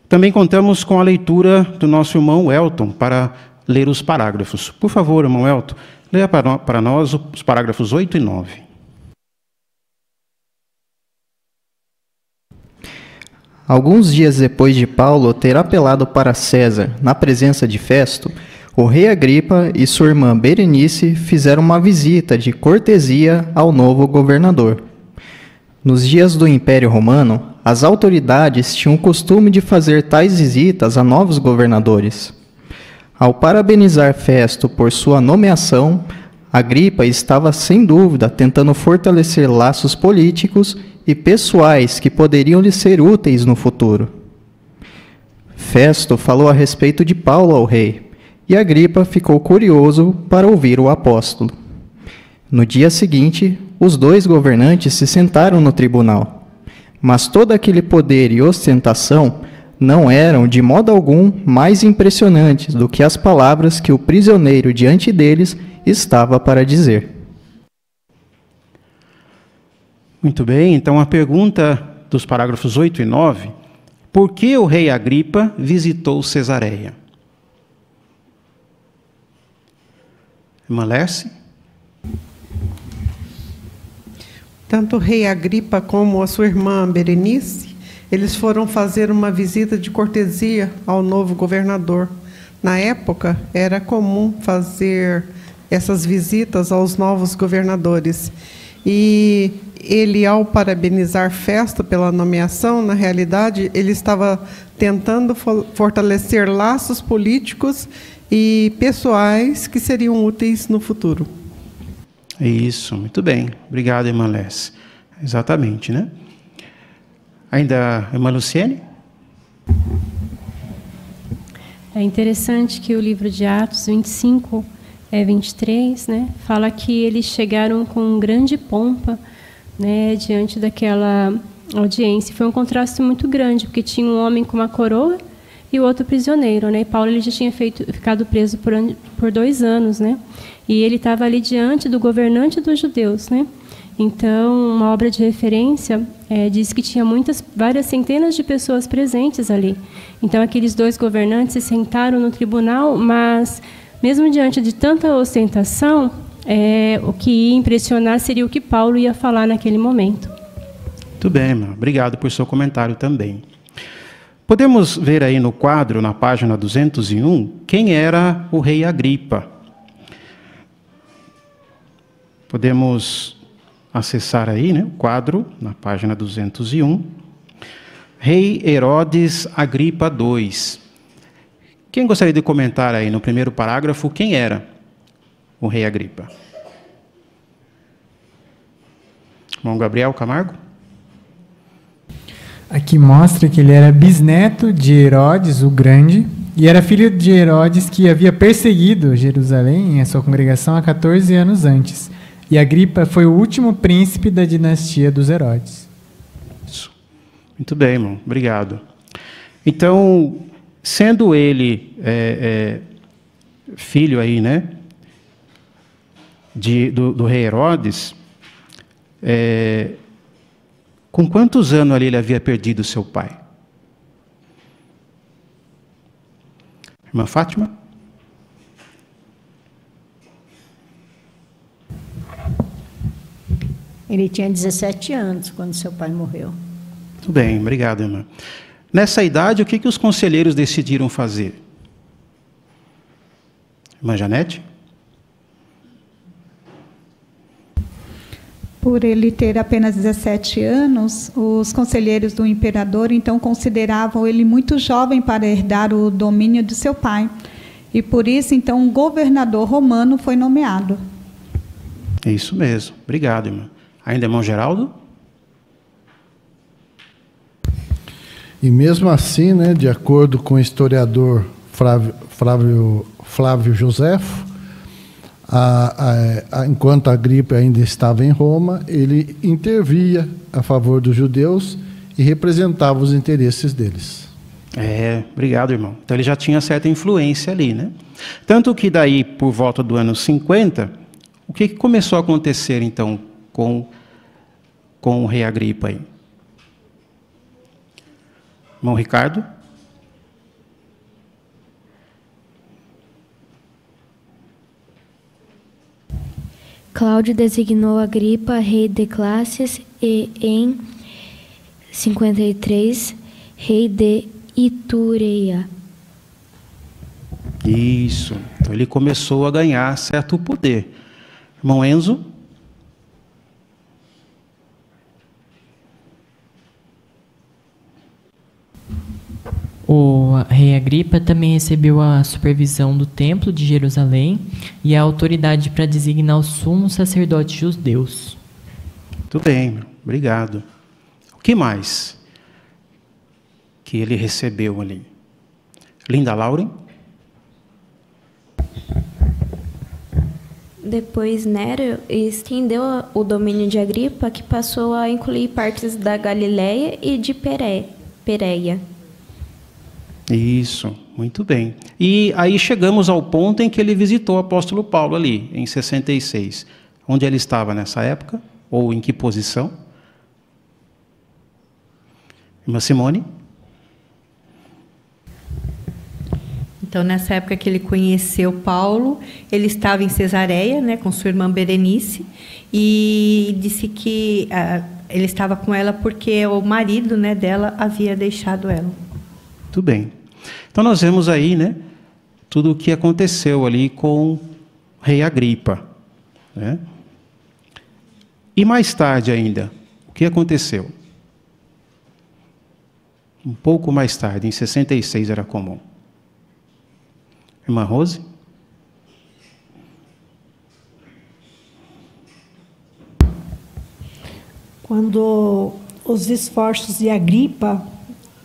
[SPEAKER 7] Também contamos com a leitura do nosso irmão Elton para ler os parágrafos. Por favor, irmão Elton, leia para nós os parágrafos 8 e 9.
[SPEAKER 8] Alguns dias depois de Paulo ter apelado para César, na presença de Festo, o rei Agripa e sua irmã Berenice fizeram uma visita de cortesia ao novo governador. Nos dias do Império Romano, as autoridades tinham o costume de fazer tais visitas a novos governadores. Ao parabenizar Festo por sua nomeação, Agripa estava sem dúvida tentando fortalecer laços políticos e pessoais que poderiam lhe ser úteis no futuro. Festo falou a respeito de Paulo ao rei, e Agripa ficou curioso para ouvir o apóstolo. No dia seguinte, os dois governantes se sentaram no tribunal, mas todo aquele poder e ostentação não eram, de modo algum, mais impressionantes do que as palavras que o prisioneiro diante deles estava para dizer.
[SPEAKER 7] Muito bem, então a pergunta dos parágrafos 8 e 9, por que o rei Agripa visitou Cesareia? Irmã Lerce?
[SPEAKER 24] Tanto o rei Agripa como a sua irmã Berenice, eles foram fazer uma visita de cortesia ao novo governador. Na época, era comum fazer essas visitas aos novos governadores. E ele, ao parabenizar Festo pela nomeação, na realidade, ele estava tentando fortalecer laços políticos e pessoais que seriam úteis no futuro.
[SPEAKER 7] Isso, muito bem. Obrigado, irmã Less. Exatamente, né? Ainda, irmã Luciene?
[SPEAKER 9] É interessante que o livro de Atos 25, 23, né, fala que eles chegaram com grande pompa, né, diante daquela audiência. Foi um contraste muito grande, porque tinha um homem com uma coroa e o outro prisioneiro, né? E Paulo ele já tinha ficado preso por 2 anos, né? E ele estava ali diante do governante dos judeus, né? Então, uma obra de referência diz que tinha várias centenas de pessoas presentes ali. Então, aqueles 2 governantes se sentaram no tribunal, mas mesmo diante de tanta ostentação, o que ia impressionar seria o que Paulo ia falar naquele momento.
[SPEAKER 7] Muito bem, irmão. Obrigado por seu comentário também. Podemos ver aí no quadro, na página 201, quem era o rei Agripa. Podemos acessar aí, né, o quadro, na página 201. Rei Herodes Agripa II. Quem gostaria de comentar aí no primeiro parágrafo quem era o rei Agripa? Irmão Gabriel Camargo?
[SPEAKER 10] Aqui mostra que ele era bisneto de Herodes o Grande e era filho de Herodes que havia perseguido Jerusalém e a sua congregação há 14 anos antes. E Agripa foi o último príncipe da dinastia dos Herodes.
[SPEAKER 7] Isso. Muito bem, irmão. Obrigado. Então, sendo ele filho aí, né, do rei Herodes, com quantos anos ali ele havia perdido seu pai? Irmã Fátima?
[SPEAKER 13] Ele tinha 17 anos quando seu pai morreu.
[SPEAKER 7] Muito bem, obrigado, irmã. Nessa idade, o que os conselheiros decidiram fazer? Irmã Janete?
[SPEAKER 12] Por ele ter apenas 17 anos, os conselheiros do imperador, então, consideravam ele muito jovem para herdar o domínio de seu pai. E por isso, então, um governador romano foi nomeado.
[SPEAKER 7] É isso mesmo. Obrigado, irmã. Ainda, irmão Geraldo?
[SPEAKER 11] E mesmo assim, né, de acordo com o historiador Flávio Joséfo, enquanto Agripa ainda estava em Roma, ele intervia a favor dos judeus e representava os interesses deles.
[SPEAKER 7] Obrigado, irmão. Então ele já tinha certa influência ali, né? Tanto que daí, por volta do ano 50, o que começou a acontecer, então, com o rei Agripa aí? Irmão Ricardo?
[SPEAKER 15] Cláudio designou Agripa rei de Classes e, em 53, rei de Itureia.
[SPEAKER 7] Isso. Então ele começou a ganhar certo poder. Irmão Enzo?
[SPEAKER 25] O rei Agripa também recebeu a supervisão do Templo de Jerusalém e a autoridade para designar os sumos sacerdotes judeus.
[SPEAKER 7] Muito bem, obrigado. O que mais que ele recebeu ali? Linda Lauren?
[SPEAKER 15] Depois Nero estendeu o domínio de Agripa, que passou a incluir partes da Galileia e de Pérea.
[SPEAKER 7] Isso, muito bem. E aí chegamos ao ponto em que ele visitou o apóstolo Paulo ali, em 66. Onde ele estava nessa época? Ou em que posição? Irmã Simone?
[SPEAKER 2] Então, nessa época que ele conheceu Paulo, ele estava em Cesareia, né, com sua irmã Berenice, e disse que ele estava com ela porque o marido, né, dela havia deixado ela.
[SPEAKER 7] Muito bem. Então, nós vemos aí, né, tudo o que aconteceu ali com o rei Agripa, né? E mais tarde ainda, o que aconteceu? Um pouco mais tarde, em 66 era comum. Irmã Rose?
[SPEAKER 6] Quando os esforços de Agripa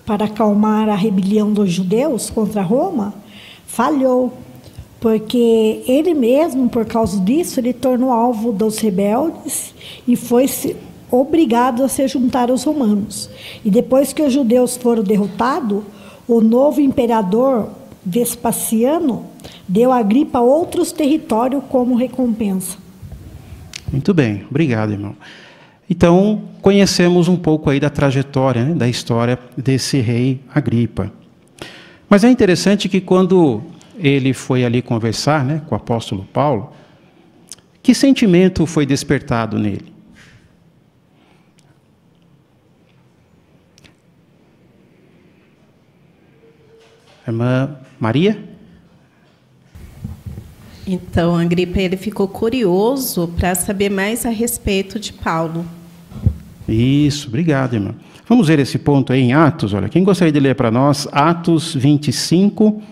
[SPEAKER 6] para acalmar a rebelião dos judeus contra Roma falhou, porque ele mesmo, por causa disso, ele tornou alvo dos rebeldes e foi obrigado a se juntar aos romanos. E depois que os judeus foram derrotados, o novo imperador Vespasiano deu a Agripa outros territórios como recompensa.
[SPEAKER 7] Muito bem, obrigado, irmão. Então, conhecemos um pouco aí da trajetória, né, da história desse rei Agripa. Mas é interessante que quando ele foi ali conversar, né, com o apóstolo Paulo, que sentimento foi despertado nele? Irmã Maria?
[SPEAKER 17] Então, Agripa, ele ficou curioso para saber mais a respeito de Paulo.
[SPEAKER 7] Isso, obrigado, irmã. Vamos ver esse ponto aí em Atos. Olha, quem gostaria de ler para nós? Atos 25,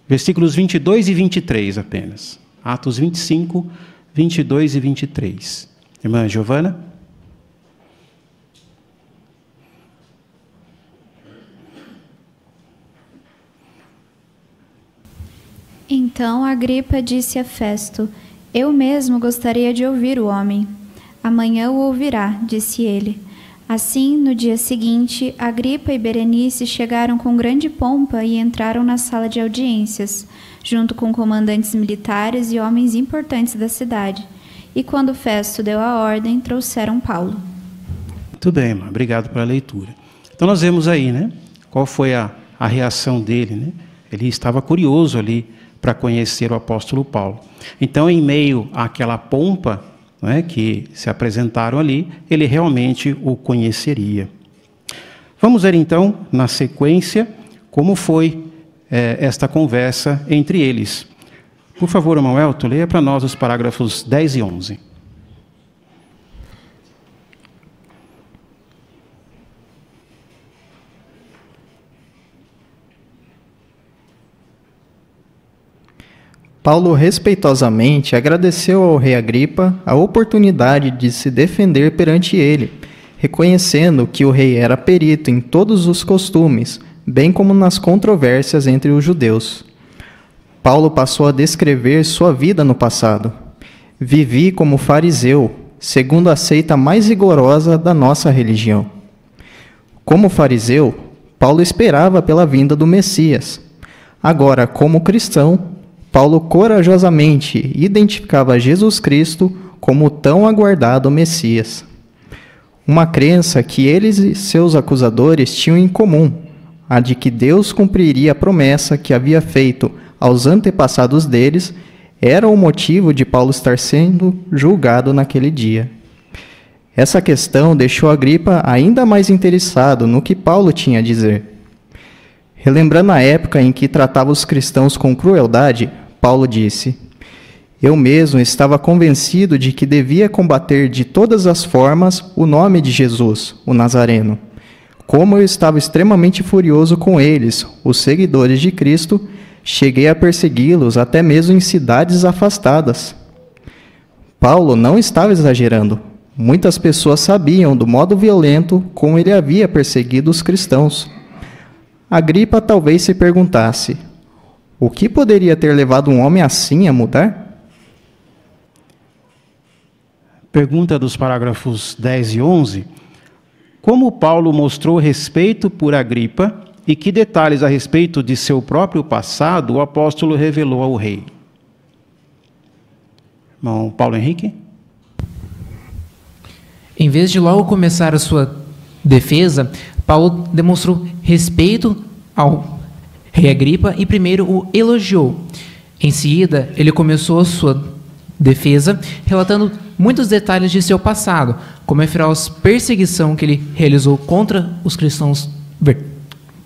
[SPEAKER 7] versículos 22 e 23 apenas. Atos 25, 22 e 23. Irmã Giovana?
[SPEAKER 18] Então Agripa disse a Festo: Eu mesmo gostaria de ouvir o homem. Amanhã o ouvirá, disse ele. Assim, no dia seguinte, Agripa e Berenice chegaram com grande pompa e entraram na sala de audiências, junto com comandantes militares e homens importantes da cidade. E quando Festo deu a ordem, trouxeram Paulo.
[SPEAKER 7] Muito bem, irmã. Obrigado pela leitura. Então nós vemos aí, né? Qual foi a reação dele, né? Ele estava curioso ali para conhecer o apóstolo Paulo. Então, em meio àquela pompa, né, que se apresentaram ali, ele realmente o conheceria. Vamos ver então, na sequência, como foi esta conversa entre eles. Por favor, irmão Elton, leia para nós os parágrafos 10 e 11.
[SPEAKER 8] Paulo respeitosamente agradeceu ao rei Agripa a oportunidade de se defender perante ele, reconhecendo que o rei era perito em todos os costumes, bem como nas controvérsias entre os judeus. Paulo passou a descrever sua vida no passado. Vivi como fariseu, segundo a seita mais rigorosa da nossa religião. Como fariseu, Paulo esperava pela vinda do Messias. Agora, como cristão, Paulo corajosamente identificava Jesus Cristo como o tão aguardado Messias. Uma crença que eles e seus acusadores tinham em comum, a de que Deus cumpriria a promessa que havia feito aos antepassados deles, era o motivo de Paulo estar sendo julgado naquele dia. Essa questão deixou Agripa ainda mais interessado no que Paulo tinha a dizer. Relembrando a época em que tratava os cristãos com crueldade, Paulo disse: Eu mesmo estava convencido de que devia combater de todas as formas o nome de Jesus, o Nazareno. Como eu estava extremamente furioso com eles, os seguidores de Cristo, cheguei a persegui-los até mesmo em cidades afastadas. Paulo não estava exagerando, Muitas pessoas sabiam do modo violento como ele havia perseguido os cristãos. Agripa talvez se perguntasse: o que poderia ter levado um homem assim a mudar?
[SPEAKER 7] Pergunta dos parágrafos 10 e 11. Como Paulo mostrou respeito por Agripa e que detalhes a respeito de seu próprio passado o apóstolo revelou ao rei? Irmão Paulo Henrique?
[SPEAKER 5] Em vez de logo começar a sua defesa, Paulo demonstrou respeito ao rei Agripa e primeiro o elogiou. Em seguida, ele começou a sua defesa, relatando muitos detalhes de seu passado, como a feroz perseguição que ele realizou contra os cristãos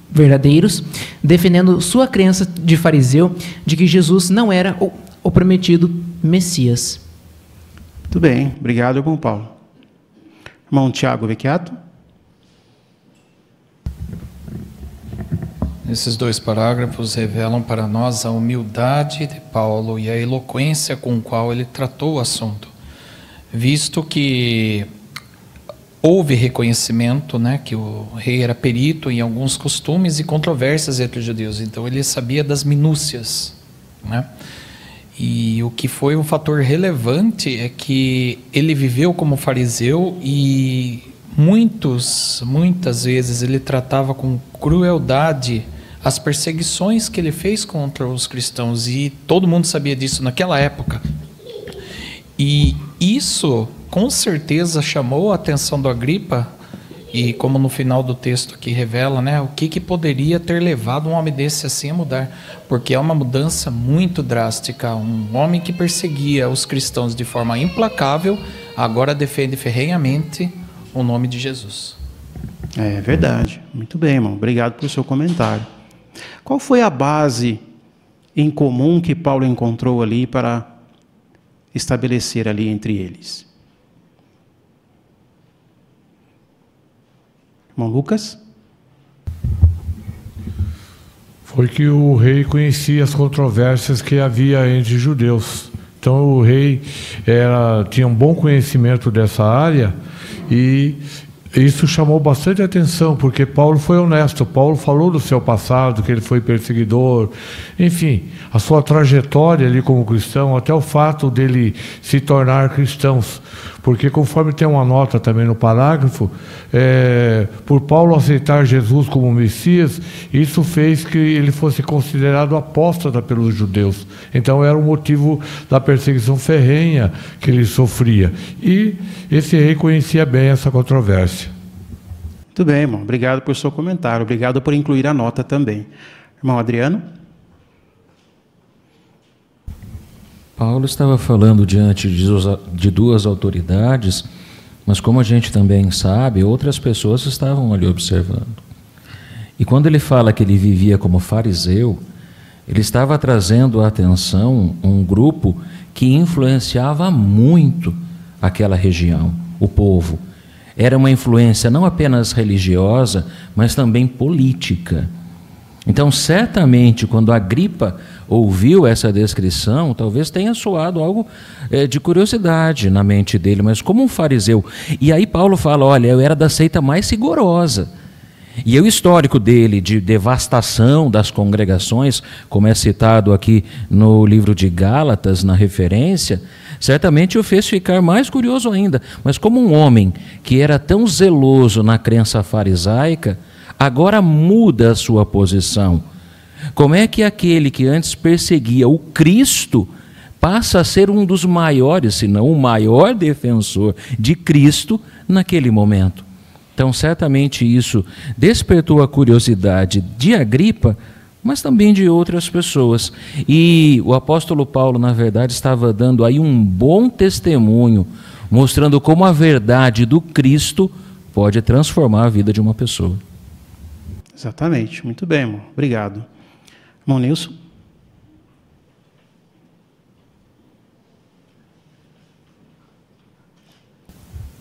[SPEAKER 5] verdadeiros, defendendo sua crença de fariseu de que Jesus não era o prometido Messias.
[SPEAKER 7] Muito bem, obrigado, irmão Paulo. Irmão Tiago Vecchiato.
[SPEAKER 19] Esses dois parágrafos revelam para nós a humildade de Paulo e a eloquência com qual ele tratou o assunto, visto que houve reconhecimento, que o rei era perito em alguns costumes e controvérsias entre os judeus, então ele sabia das minúcias, E o que foi um fator relevante é que ele viveu como fariseu e muitas vezes ele tratava com crueldade as perseguições que ele fez contra os cristãos, e todo mundo sabia disso naquela época. E isso, com certeza, chamou a atenção do Agripa, e como no final do texto aqui revela, o que poderia ter levado um homem desse assim a mudar, porque é uma mudança muito drástica. Um homem que perseguia os cristãos de forma implacável, agora defende ferrenhamente o nome de Jesus.
[SPEAKER 7] É verdade. Muito bem, irmão. Obrigado pelo seu comentário. Qual foi a base em comum que Paulo encontrou ali para estabelecer ali entre eles? Irmão Lucas?
[SPEAKER 14] Foi que o rei conhecia as controvérsias que havia entre judeus. Então o rei tinha um bom conhecimento dessa área, e isso chamou bastante atenção, porque Paulo foi honesto. Paulo falou do seu passado, que ele foi perseguidor, enfim, a sua trajetória ali como cristão, até o fato dele se tornar cristãos. Porque conforme tem uma nota também no parágrafo, por Paulo aceitar Jesus como Messias, isso fez que ele fosse considerado apóstata pelos judeus. Então era o motivo da perseguição ferrenha que ele sofria. E esse rei conhecia bem essa controvérsia.
[SPEAKER 7] Muito bem, irmão. Obrigado por seu comentário. Obrigado por incluir a nota também. Irmão Adriano?
[SPEAKER 16] Paulo estava falando diante de duas autoridades, mas como a gente também sabe, outras pessoas estavam ali observando. E quando ele fala que ele vivia como fariseu, ele estava trazendo à atenção um grupo que influenciava muito aquela região, o povo. Era uma influência não apenas religiosa, mas também política. Então, certamente, quando Agripa ouviu essa descrição, talvez tenha soado algo de curiosidade na mente dele, mas como um fariseu. E aí Paulo fala, olha, eu era da seita mais rigorosa. E o histórico dele de devastação das congregações, como é citado aqui no livro de Gálatas, na referência, certamente o fez ficar mais curioso ainda. Mas como um homem que era tão zeloso na crença farisaica, agora muda a sua posição. Como é que aquele que antes perseguia o Cristo passa a ser um dos maiores, se não o maior defensor de Cristo naquele momento? Então, certamente isso despertou a curiosidade de Agripa, mas também de outras pessoas. E o apóstolo Paulo, na verdade, estava dando aí um bom testemunho, mostrando como a verdade do Cristo pode transformar a vida de uma pessoa.
[SPEAKER 7] Exatamente. Muito bem, irmão. Obrigado. Irmão Nilson?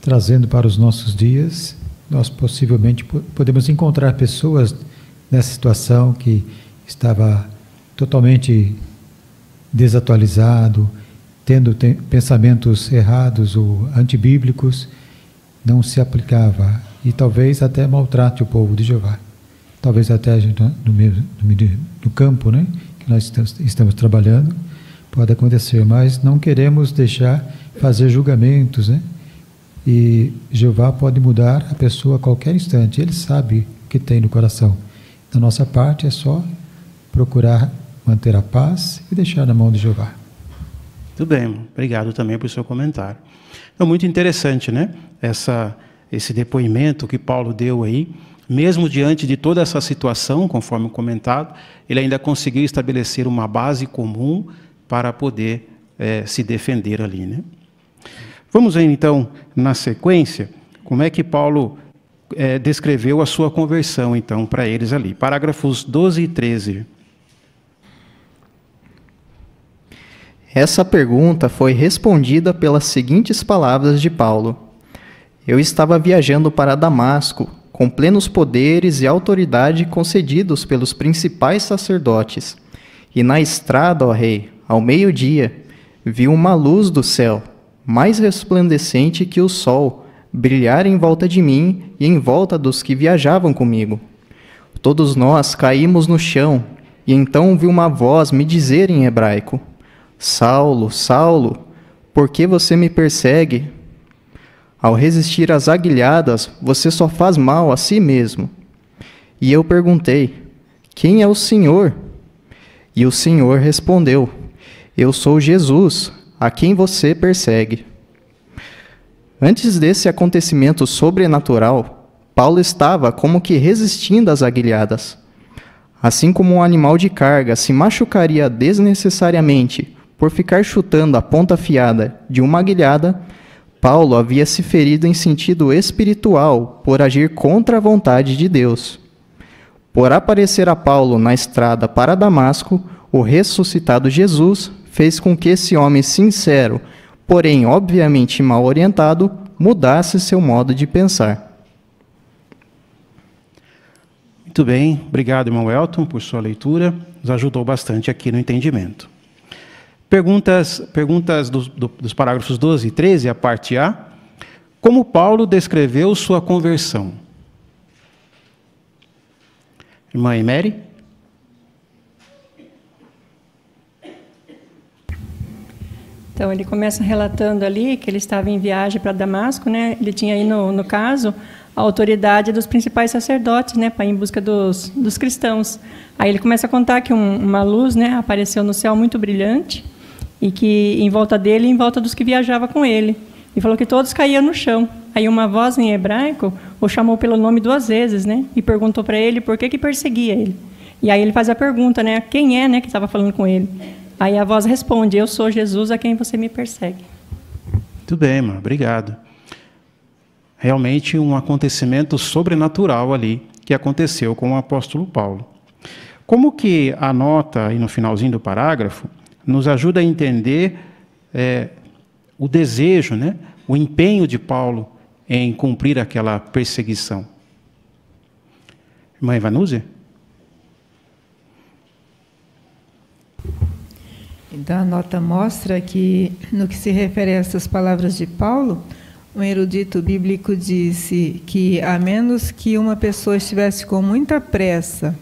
[SPEAKER 20] Trazendo para os nossos dias, nós possivelmente podemos encontrar pessoas nessa situação que estava totalmente desatualizado, tendo pensamentos errados ou antibíblicos, não se aplicava e talvez até maltrate o povo de Jeová. Talvez até no campo, né, que nós estamos trabalhando, pode acontecer, mas não queremos deixar fazer julgamentos, né? E Jeová pode mudar a pessoa a qualquer instante, Ele sabe o que tem no coração. Da nossa parte é só procurar manter a paz e deixar na mão de Jeová.
[SPEAKER 7] Muito bem, obrigado também por seu comentário. É muito interessante, né? Esse depoimento que Paulo deu aí, mesmo diante de toda essa situação, conforme comentado, ele ainda conseguiu estabelecer uma base comum para poder se defender ali, né? Vamos ver então, na sequência, como é que Paulo descreveu a sua conversão, então, para eles ali. Parágrafos 12 e 13.
[SPEAKER 8] Essa pergunta foi respondida pelas seguintes palavras de Paulo: Eu estava viajando para Damasco, com plenos poderes e autoridade concedidos pelos principais sacerdotes. E na estrada, ó rei, ao meio-dia, vi uma luz do céu, mais resplandecente que o sol, brilhar em volta de mim e em volta dos que viajavam comigo. Todos nós caímos no chão, e então vi uma voz me dizer em hebraico: Saulo, Saulo, por que você me persegue? Ao resistir às aguilhadas, você só faz mal a si mesmo. E eu perguntei: quem é o Senhor? E o Senhor respondeu: eu sou Jesus, a quem você persegue. Antes desse acontecimento sobrenatural, Paulo estava como que resistindo às aguilhadas. Assim como um animal de carga se machucaria desnecessariamente por ficar chutando a ponta afiada de uma aguilhada, Paulo havia se ferido em sentido espiritual por agir contra a vontade de Deus. Por aparecer a Paulo na estrada para Damasco, o ressuscitado Jesus fez com que esse homem sincero, porém obviamente mal orientado, mudasse seu modo de pensar.
[SPEAKER 7] Muito bem, obrigado, irmão Elton, por sua leitura, nos ajudou bastante aqui no entendimento. Perguntas dos parágrafos 12 e 13, a parte A. Como Paulo descreveu sua conversão? Irmã Emery?
[SPEAKER 3] Então, ele começa relatando ali que ele estava em viagem para Damasco, né? Ele tinha aí, no caso, a autoridade dos principais sacerdotes, né? Para ir em busca dos cristãos. Aí ele começa a contar que uma luz, né, apareceu no céu muito brilhante, e que em volta dele e em volta dos que viajavam com ele. E falou que todos caíam no chão. Aí uma voz em hebraico o chamou pelo nome 2 vezes, né? E perguntou para ele por que perseguia ele. E aí ele faz a pergunta, né? Quem é, né, que estava falando com ele? Aí a voz responde: eu sou Jesus a quem você me persegue.
[SPEAKER 7] Muito bem, irmã, obrigado. Realmente um acontecimento sobrenatural ali que aconteceu com o apóstolo Paulo. Como que a nota aí no finalzinho do parágrafo nos ajuda a entender o desejo, né, o empenho de Paulo em cumprir aquela perseguição? Irmã Evanúzia?
[SPEAKER 4] Então, a nota mostra que, no que se refere a essas palavras de Paulo, um erudito bíblico disse que, a menos que uma pessoa estivesse com muita pressa,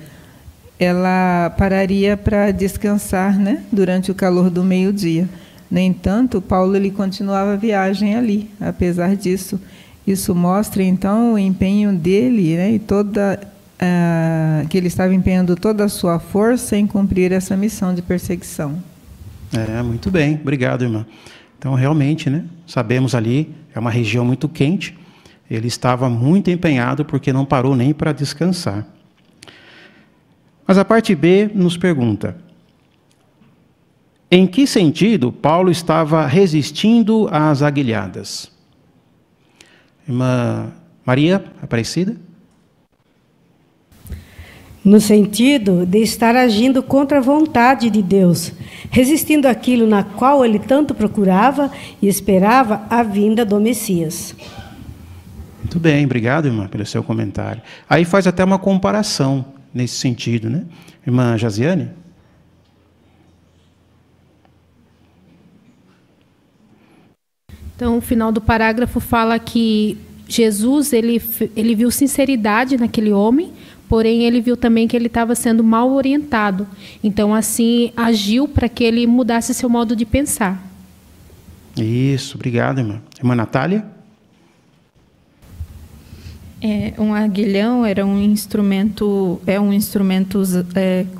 [SPEAKER 4] ela pararia para descansar, né, durante o calor do meio-dia. No entanto, Paulo ele continuava a viagem ali. Apesar disso, isso mostra então o empenho dele, né, e que ele estava empenhando toda a sua força em cumprir essa missão de perseguição.
[SPEAKER 7] Muito bem, obrigado, irmã. Então, realmente, né, sabemos ali, é uma região muito quente, ele estava muito empenhado porque não parou nem para descansar. Mas a parte B nos pergunta: em que sentido Paulo estava resistindo às aguilhadas? Irmã Maria Aparecida?
[SPEAKER 21] No sentido de estar agindo contra a vontade de Deus, resistindo àquilo na qual ele tanto procurava e esperava a vinda do Messias.
[SPEAKER 7] Muito bem, obrigado, irmã, pelo seu comentário. Aí faz até uma comparação nesse sentido, né? Irmã Jaziane?
[SPEAKER 22] Então, o final do parágrafo fala que
[SPEAKER 1] Jesus ele viu sinceridade naquele homem, porém ele viu também que ele estava sendo mal orientado. Então, assim, agiu para que ele mudasse seu modo de pensar.
[SPEAKER 7] Isso, obrigado, irmã. Irmã Natália?
[SPEAKER 9] Um aguilhão era um instrumento,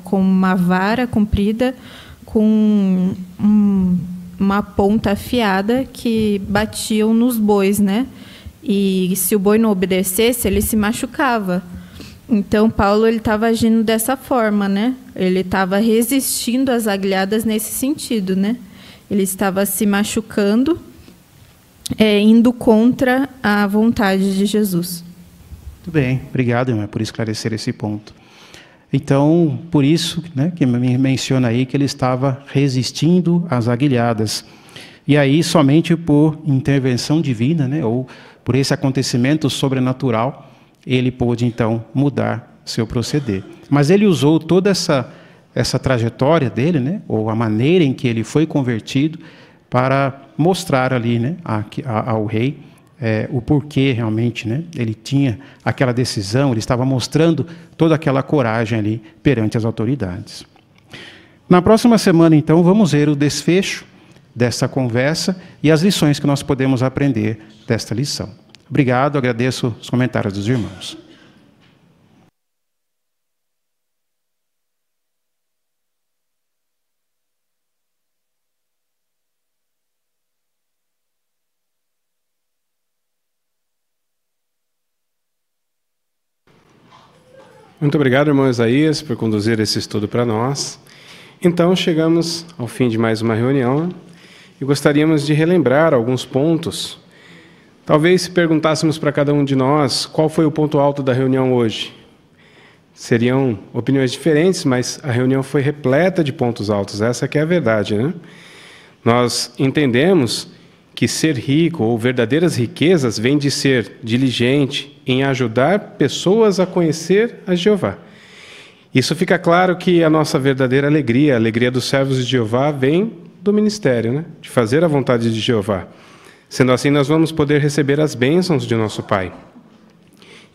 [SPEAKER 9] com uma vara comprida, com uma ponta afiada que batiam nos bois, né? E se o boi não obedecesse, ele se machucava. Então, Paulo ele estava agindo dessa forma, né? Ele estava resistindo às aguilhadas nesse sentido, né? Ele estava se machucando, indo contra a vontade de Jesus.
[SPEAKER 7] Muito bem, obrigado, irmã, por esclarecer esse ponto. Então, por isso, né, que menciona aí que ele estava resistindo às aguilhadas. E aí, somente por intervenção divina, né, ou por esse acontecimento sobrenatural, ele pôde, então, mudar seu proceder. Mas ele usou toda essa trajetória dele, né, ou a maneira em que ele foi convertido, para mostrar ali, né, ao rei o porquê realmente, né, ele tinha aquela decisão, ele estava mostrando toda aquela coragem ali perante as autoridades. Na próxima semana, então, vamos ver o desfecho dessa conversa e as lições que nós podemos aprender desta lição. Obrigado, agradeço os comentários dos irmãos.
[SPEAKER 22] Muito obrigado, irmão Isaías, por conduzir esse estudo para nós. Então, chegamos ao fim de mais uma reunião e gostaríamos de relembrar alguns pontos. Talvez se perguntássemos para cada um de nós qual foi o ponto alto da reunião hoje. Seriam opiniões diferentes, mas a reunião foi repleta de pontos altos, essa que é a verdade, né? Nós entendemos que ser rico ou verdadeiras riquezas vem de ser diligente em ajudar pessoas a conhecer a Jeová. Isso fica claro que a nossa verdadeira alegria, a alegria dos servos de Jeová, vem do ministério, né? De fazer a vontade de Jeová. Sendo assim, nós vamos poder receber as bênçãos de nosso Pai.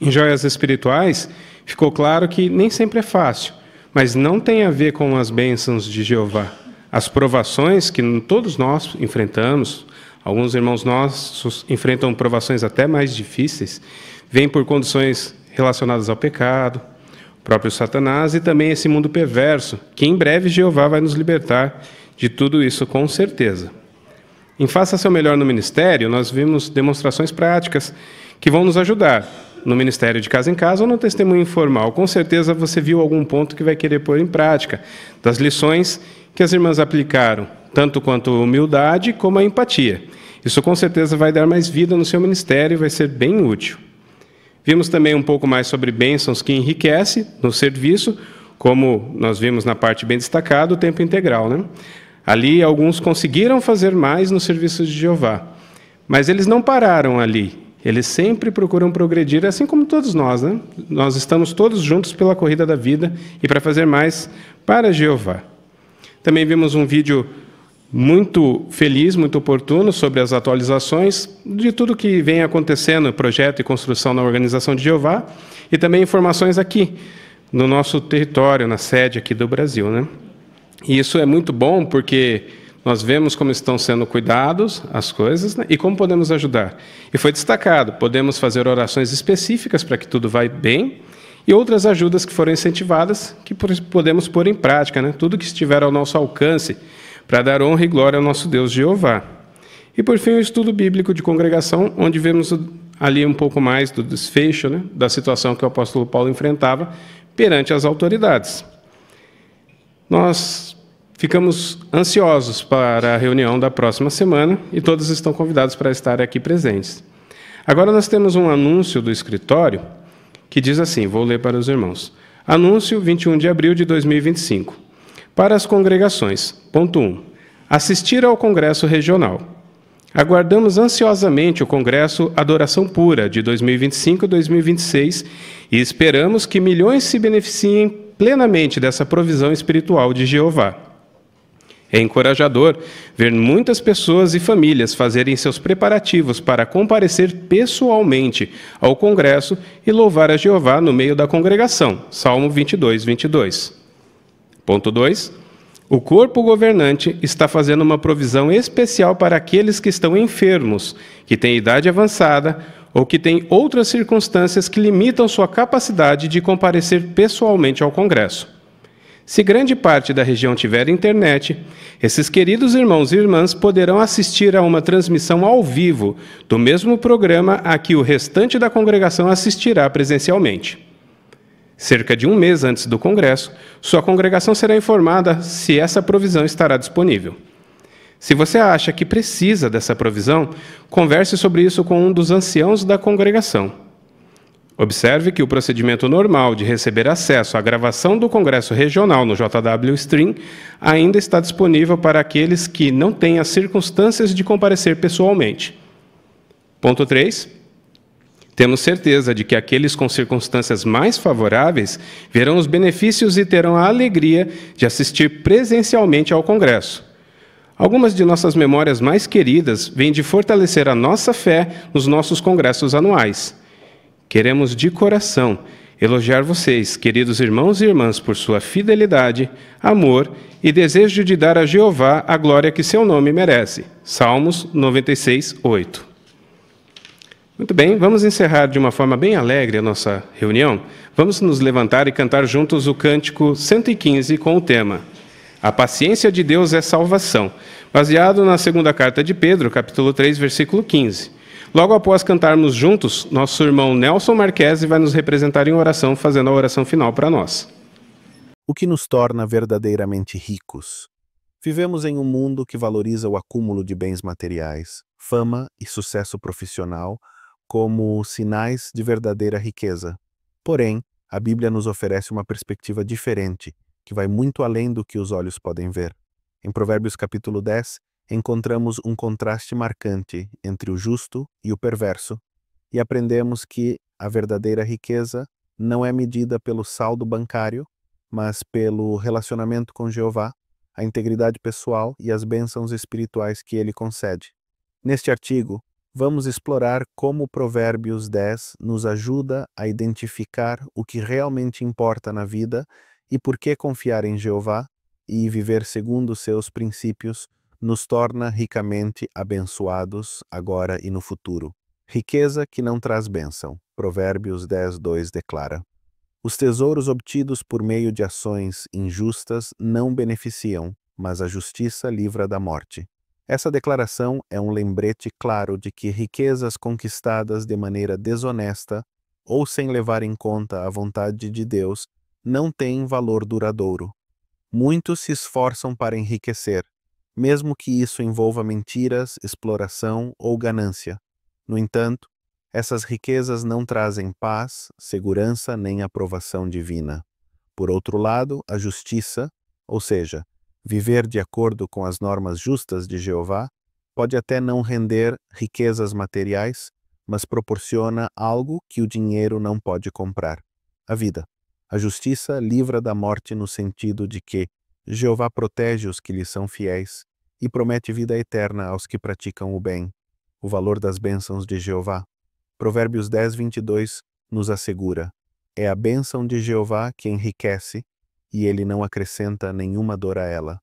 [SPEAKER 22] Em joias espirituais, ficou claro que nem sempre é fácil, mas não tem a ver com as bênçãos de Jeová. As provações que todos nós enfrentamos, alguns irmãos nossos enfrentam provações até mais difíceis, vêm por condições relacionadas ao pecado, o próprio Satanás e também esse mundo perverso, que em breve Jeová vai nos libertar de tudo isso com certeza. Em Faça Seu Melhor no Ministério, nós vimos demonstrações práticas que vão nos ajudar no Ministério de Casa em Casa ou no Testemunho Informal. Com certeza você viu algum ponto que vai querer pôr em prática, das lições que as irmãs aplicaram, tanto quanto a humildade como a empatia. Isso com certeza vai dar mais vida no seu ministério e vai ser bem útil. Vimos também um pouco mais sobre bênçãos que enriquecem no serviço, como nós vimos na parte bem destacada, o tempo integral, né? Ali, alguns conseguiram fazer mais no serviço de Jeová, mas eles não pararam ali. Eles sempre procuram progredir, assim como todos nós, né? Nós estamos todos juntos pela corrida da vida e para fazer mais para Jeová. Também vimos um vídeo muito feliz, muito oportuno, sobre as atualizações de tudo que vem acontecendo, projeto e construção na Organização de Jeová, e também informações aqui, no nosso território, na sede aqui do Brasil, né? E isso é muito bom, porque nós vemos como estão sendo cuidados as coisas, né? E como podemos ajudar. E foi destacado, podemos fazer orações específicas para que tudo vá bem, e outras ajudas que foram incentivadas, que podemos pôr em prática, né? Tudo que estiver ao nosso alcance, para dar honra e glória ao nosso Deus Jeová. E, por fim, o estudo bíblico de congregação, onde vemos ali um pouco mais do desfecho, né, da situação que o apóstolo Paulo enfrentava perante as autoridades. Nós ficamos ansiosos para a reunião da próxima semana e todos estão convidados para estar aqui presentes. Agora nós temos um anúncio do escritório que diz assim, vou ler para os irmãos. Anúncio 21 de abril de 2025. Para as congregações. Ponto 1. Assistir ao Congresso Regional. Aguardamos ansiosamente o Congresso Adoração Pura de 2025 e 2026 e esperamos que milhões se beneficiem plenamente dessa provisão espiritual de Jeová. É encorajador ver muitas pessoas e famílias fazerem seus preparativos para comparecer pessoalmente ao congresso e louvar a Jeová no meio da congregação. Salmo 22, 22. Ponto 2. O corpo governante está fazendo uma provisão especial para aqueles que estão enfermos, que têm idade avançada ou que têm outras circunstâncias que limitam sua capacidade de comparecer pessoalmente ao congresso. Se grande parte da região tiver internet, esses queridos irmãos e irmãs poderão assistir a uma transmissão ao vivo do mesmo programa a que o restante da congregação assistirá presencialmente. Cerca de um mês antes do congresso, sua congregação será informada se essa provisão estará disponível. Se você acha que precisa dessa provisão, converse sobre isso com um dos anciãos da congregação. Observe que o procedimento normal de receber acesso à gravação do congresso regional no JW Stream ainda está disponível para aqueles que não têm as circunstâncias de comparecer pessoalmente. Ponto 3. Temos certeza de que aqueles com circunstâncias mais favoráveis verão os benefícios e terão a alegria de assistir presencialmente ao congresso. Algumas de nossas memórias mais queridas vêm de fortalecer a nossa fé nos nossos congressos anuais. Queremos de coração elogiar vocês, queridos irmãos e irmãs, por sua fidelidade, amor e desejo de dar a Jeová a glória que seu nome merece. Salmos 96, 8. Muito bem, vamos encerrar de uma forma bem alegre a nossa reunião. Vamos nos levantar e cantar juntos o cântico 115 com o tema A paciência de Deus é salvação, baseado na segunda carta de Pedro, capítulo 3, versículo 15. Logo após cantarmos juntos, nosso irmão Nelson Marquese vai nos representar em oração, fazendo a oração final para nós.
[SPEAKER 10] O que nos torna verdadeiramente ricos? Vivemos em um mundo que valoriza o acúmulo de bens materiais, fama e sucesso profissional como sinais de verdadeira riqueza. Porém, a Bíblia nos oferece uma perspectiva diferente, que vai muito além do que os olhos podem ver. Em Provérbios capítulo 10, encontramos um contraste marcante entre o justo e o perverso, e aprendemos que a verdadeira riqueza não é medida pelo saldo bancário, mas pelo relacionamento com Jeová, a integridade pessoal e as bênçãos espirituais que ele concede. Neste artigo, vamos explorar como Provérbios 10 nos ajuda a identificar o que realmente importa na vida e por que confiar em Jeová e viver segundo seus princípios nos torna ricamente abençoados agora e no futuro. Riqueza que não traz bênção. Provérbios 10, 2 declara: Os tesouros obtidos por meio de ações injustas não beneficiam, mas a justiça livra da morte. Essa declaração é um lembrete claro de que riquezas conquistadas de maneira desonesta ou sem levar em conta a vontade de Deus não têm valor duradouro. Muitos se esforçam para enriquecer, mesmo que isso envolva mentiras, exploração ou ganância. No entanto, essas riquezas não trazem paz, segurança nem aprovação divina. Por outro lado, a justiça, ou seja, viver de acordo com as normas justas de Jeová, pode até não render riquezas materiais, mas proporciona algo que o dinheiro não pode comprar: a vida. A justiça livra da morte no sentido de que Jeová protege os que lhe são fiéis e promete vida eterna aos que praticam o bem. O valor das bênçãos de Jeová. Provérbios 10, 22 nos assegura: é a bênção de Jeová que enriquece, e ele não acrescenta nenhuma dor a ela.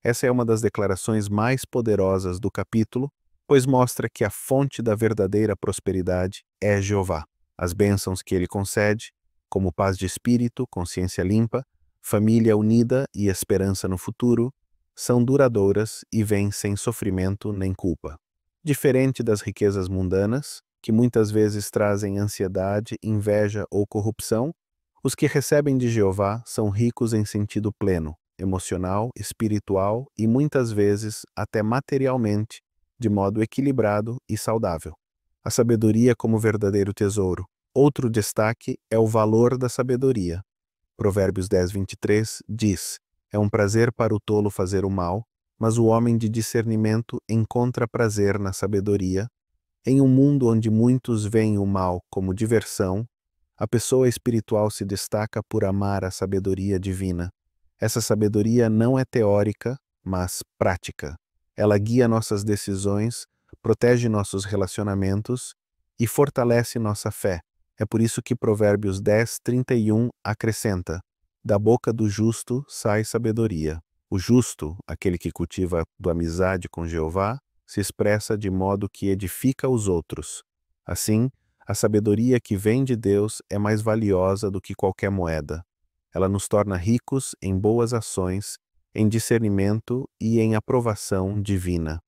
[SPEAKER 10] Essa é uma das declarações mais poderosas do capítulo, pois mostra que a fonte da verdadeira prosperidade é Jeová. As bênçãos que ele concede, como paz de espírito, consciência limpa, família unida e esperança no futuro, são duradouras e vêm sem sofrimento nem culpa. Diferente das riquezas mundanas, que muitas vezes trazem ansiedade, inveja ou corrupção, os que recebem de Jeová são ricos em sentido pleno, emocional, espiritual e muitas vezes até materialmente, de modo equilibrado e saudável. A sabedoria como verdadeiro tesouro. Outro destaque é o valor da sabedoria. Provérbios 10, 23 diz: é um prazer para o tolo fazer o mal, mas o homem de discernimento encontra prazer na sabedoria. Em um mundo onde muitos veem o mal como diversão, a pessoa espiritual se destaca por amar a sabedoria divina. Essa sabedoria não é teórica, mas prática. Ela guia nossas decisões, protege nossos relacionamentos e fortalece nossa fé. É por isso que Provérbios 10:31 acrescenta: da boca do justo sai sabedoria. O justo, aquele que cultiva a amizade com Jeová, se expressa de modo que edifica os outros. Assim, a sabedoria que vem de Deus é mais valiosa do que qualquer moeda. Ela nos torna ricos em boas ações, em discernimento e em aprovação divina.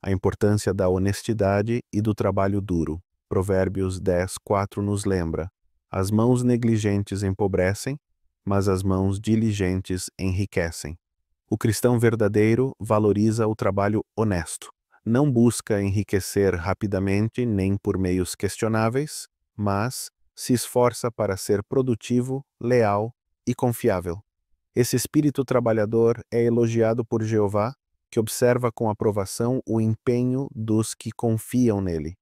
[SPEAKER 10] A importância da honestidade e do trabalho duro. Provérbios 10:4 nos lembra: as mãos negligentes empobrecem, mas as mãos diligentes enriquecem. O cristão verdadeiro valoriza o trabalho honesto. Não busca enriquecer rapidamente nem por meios questionáveis, mas se esforça para ser produtivo, leal e confiável. Esse espírito trabalhador é elogiado por Jeová, que observa com aprovação o empenho dos que confiam nele.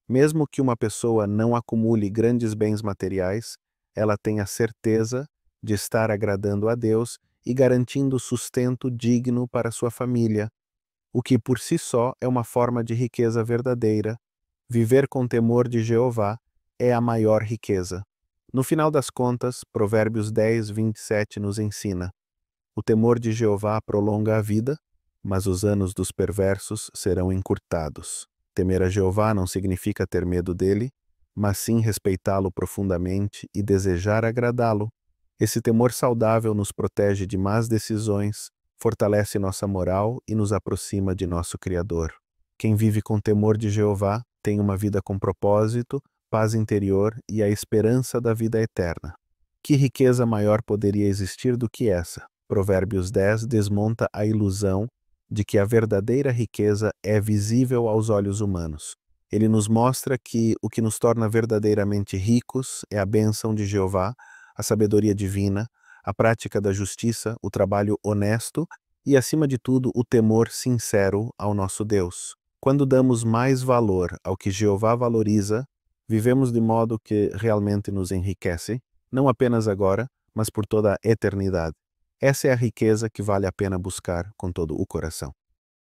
[SPEAKER 10] Mesmo que uma pessoa não acumule grandes bens materiais, ela tem a certeza de estar agradando a Deus e garantindo sustento digno para sua família, o que por si só é uma forma de riqueza verdadeira. Viver com temor de Jeová é a maior riqueza. No final das contas, Provérbios 10:27 nos ensina: o temor de Jeová prolonga a vida, mas os anos dos perversos serão encurtados. Temer a Jeová não significa ter medo dele, mas sim respeitá-lo profundamente e desejar agradá-lo. Esse temor saudável nos protege de más decisões, fortalece nossa moral e nos aproxima de nosso Criador. Quem vive com temor de Jeová tem uma vida com propósito, paz interior e a esperança da vida eterna. Que riqueza maior poderia existir do que essa? Provérbios 10 desmonta a ilusão de que a verdadeira riqueza é visível aos olhos humanos. Ele nos mostra que o que nos torna verdadeiramente ricos é a bênção de Jeová, a sabedoria divina, a prática da justiça, o trabalho honesto e, acima de tudo, o temor sincero ao nosso Deus. Quando damos mais valor ao que Jeová valoriza, vivemos de modo que realmente nos enriquece, não apenas agora, mas por toda a eternidade. Essa é a riqueza que vale a pena buscar com todo o coração.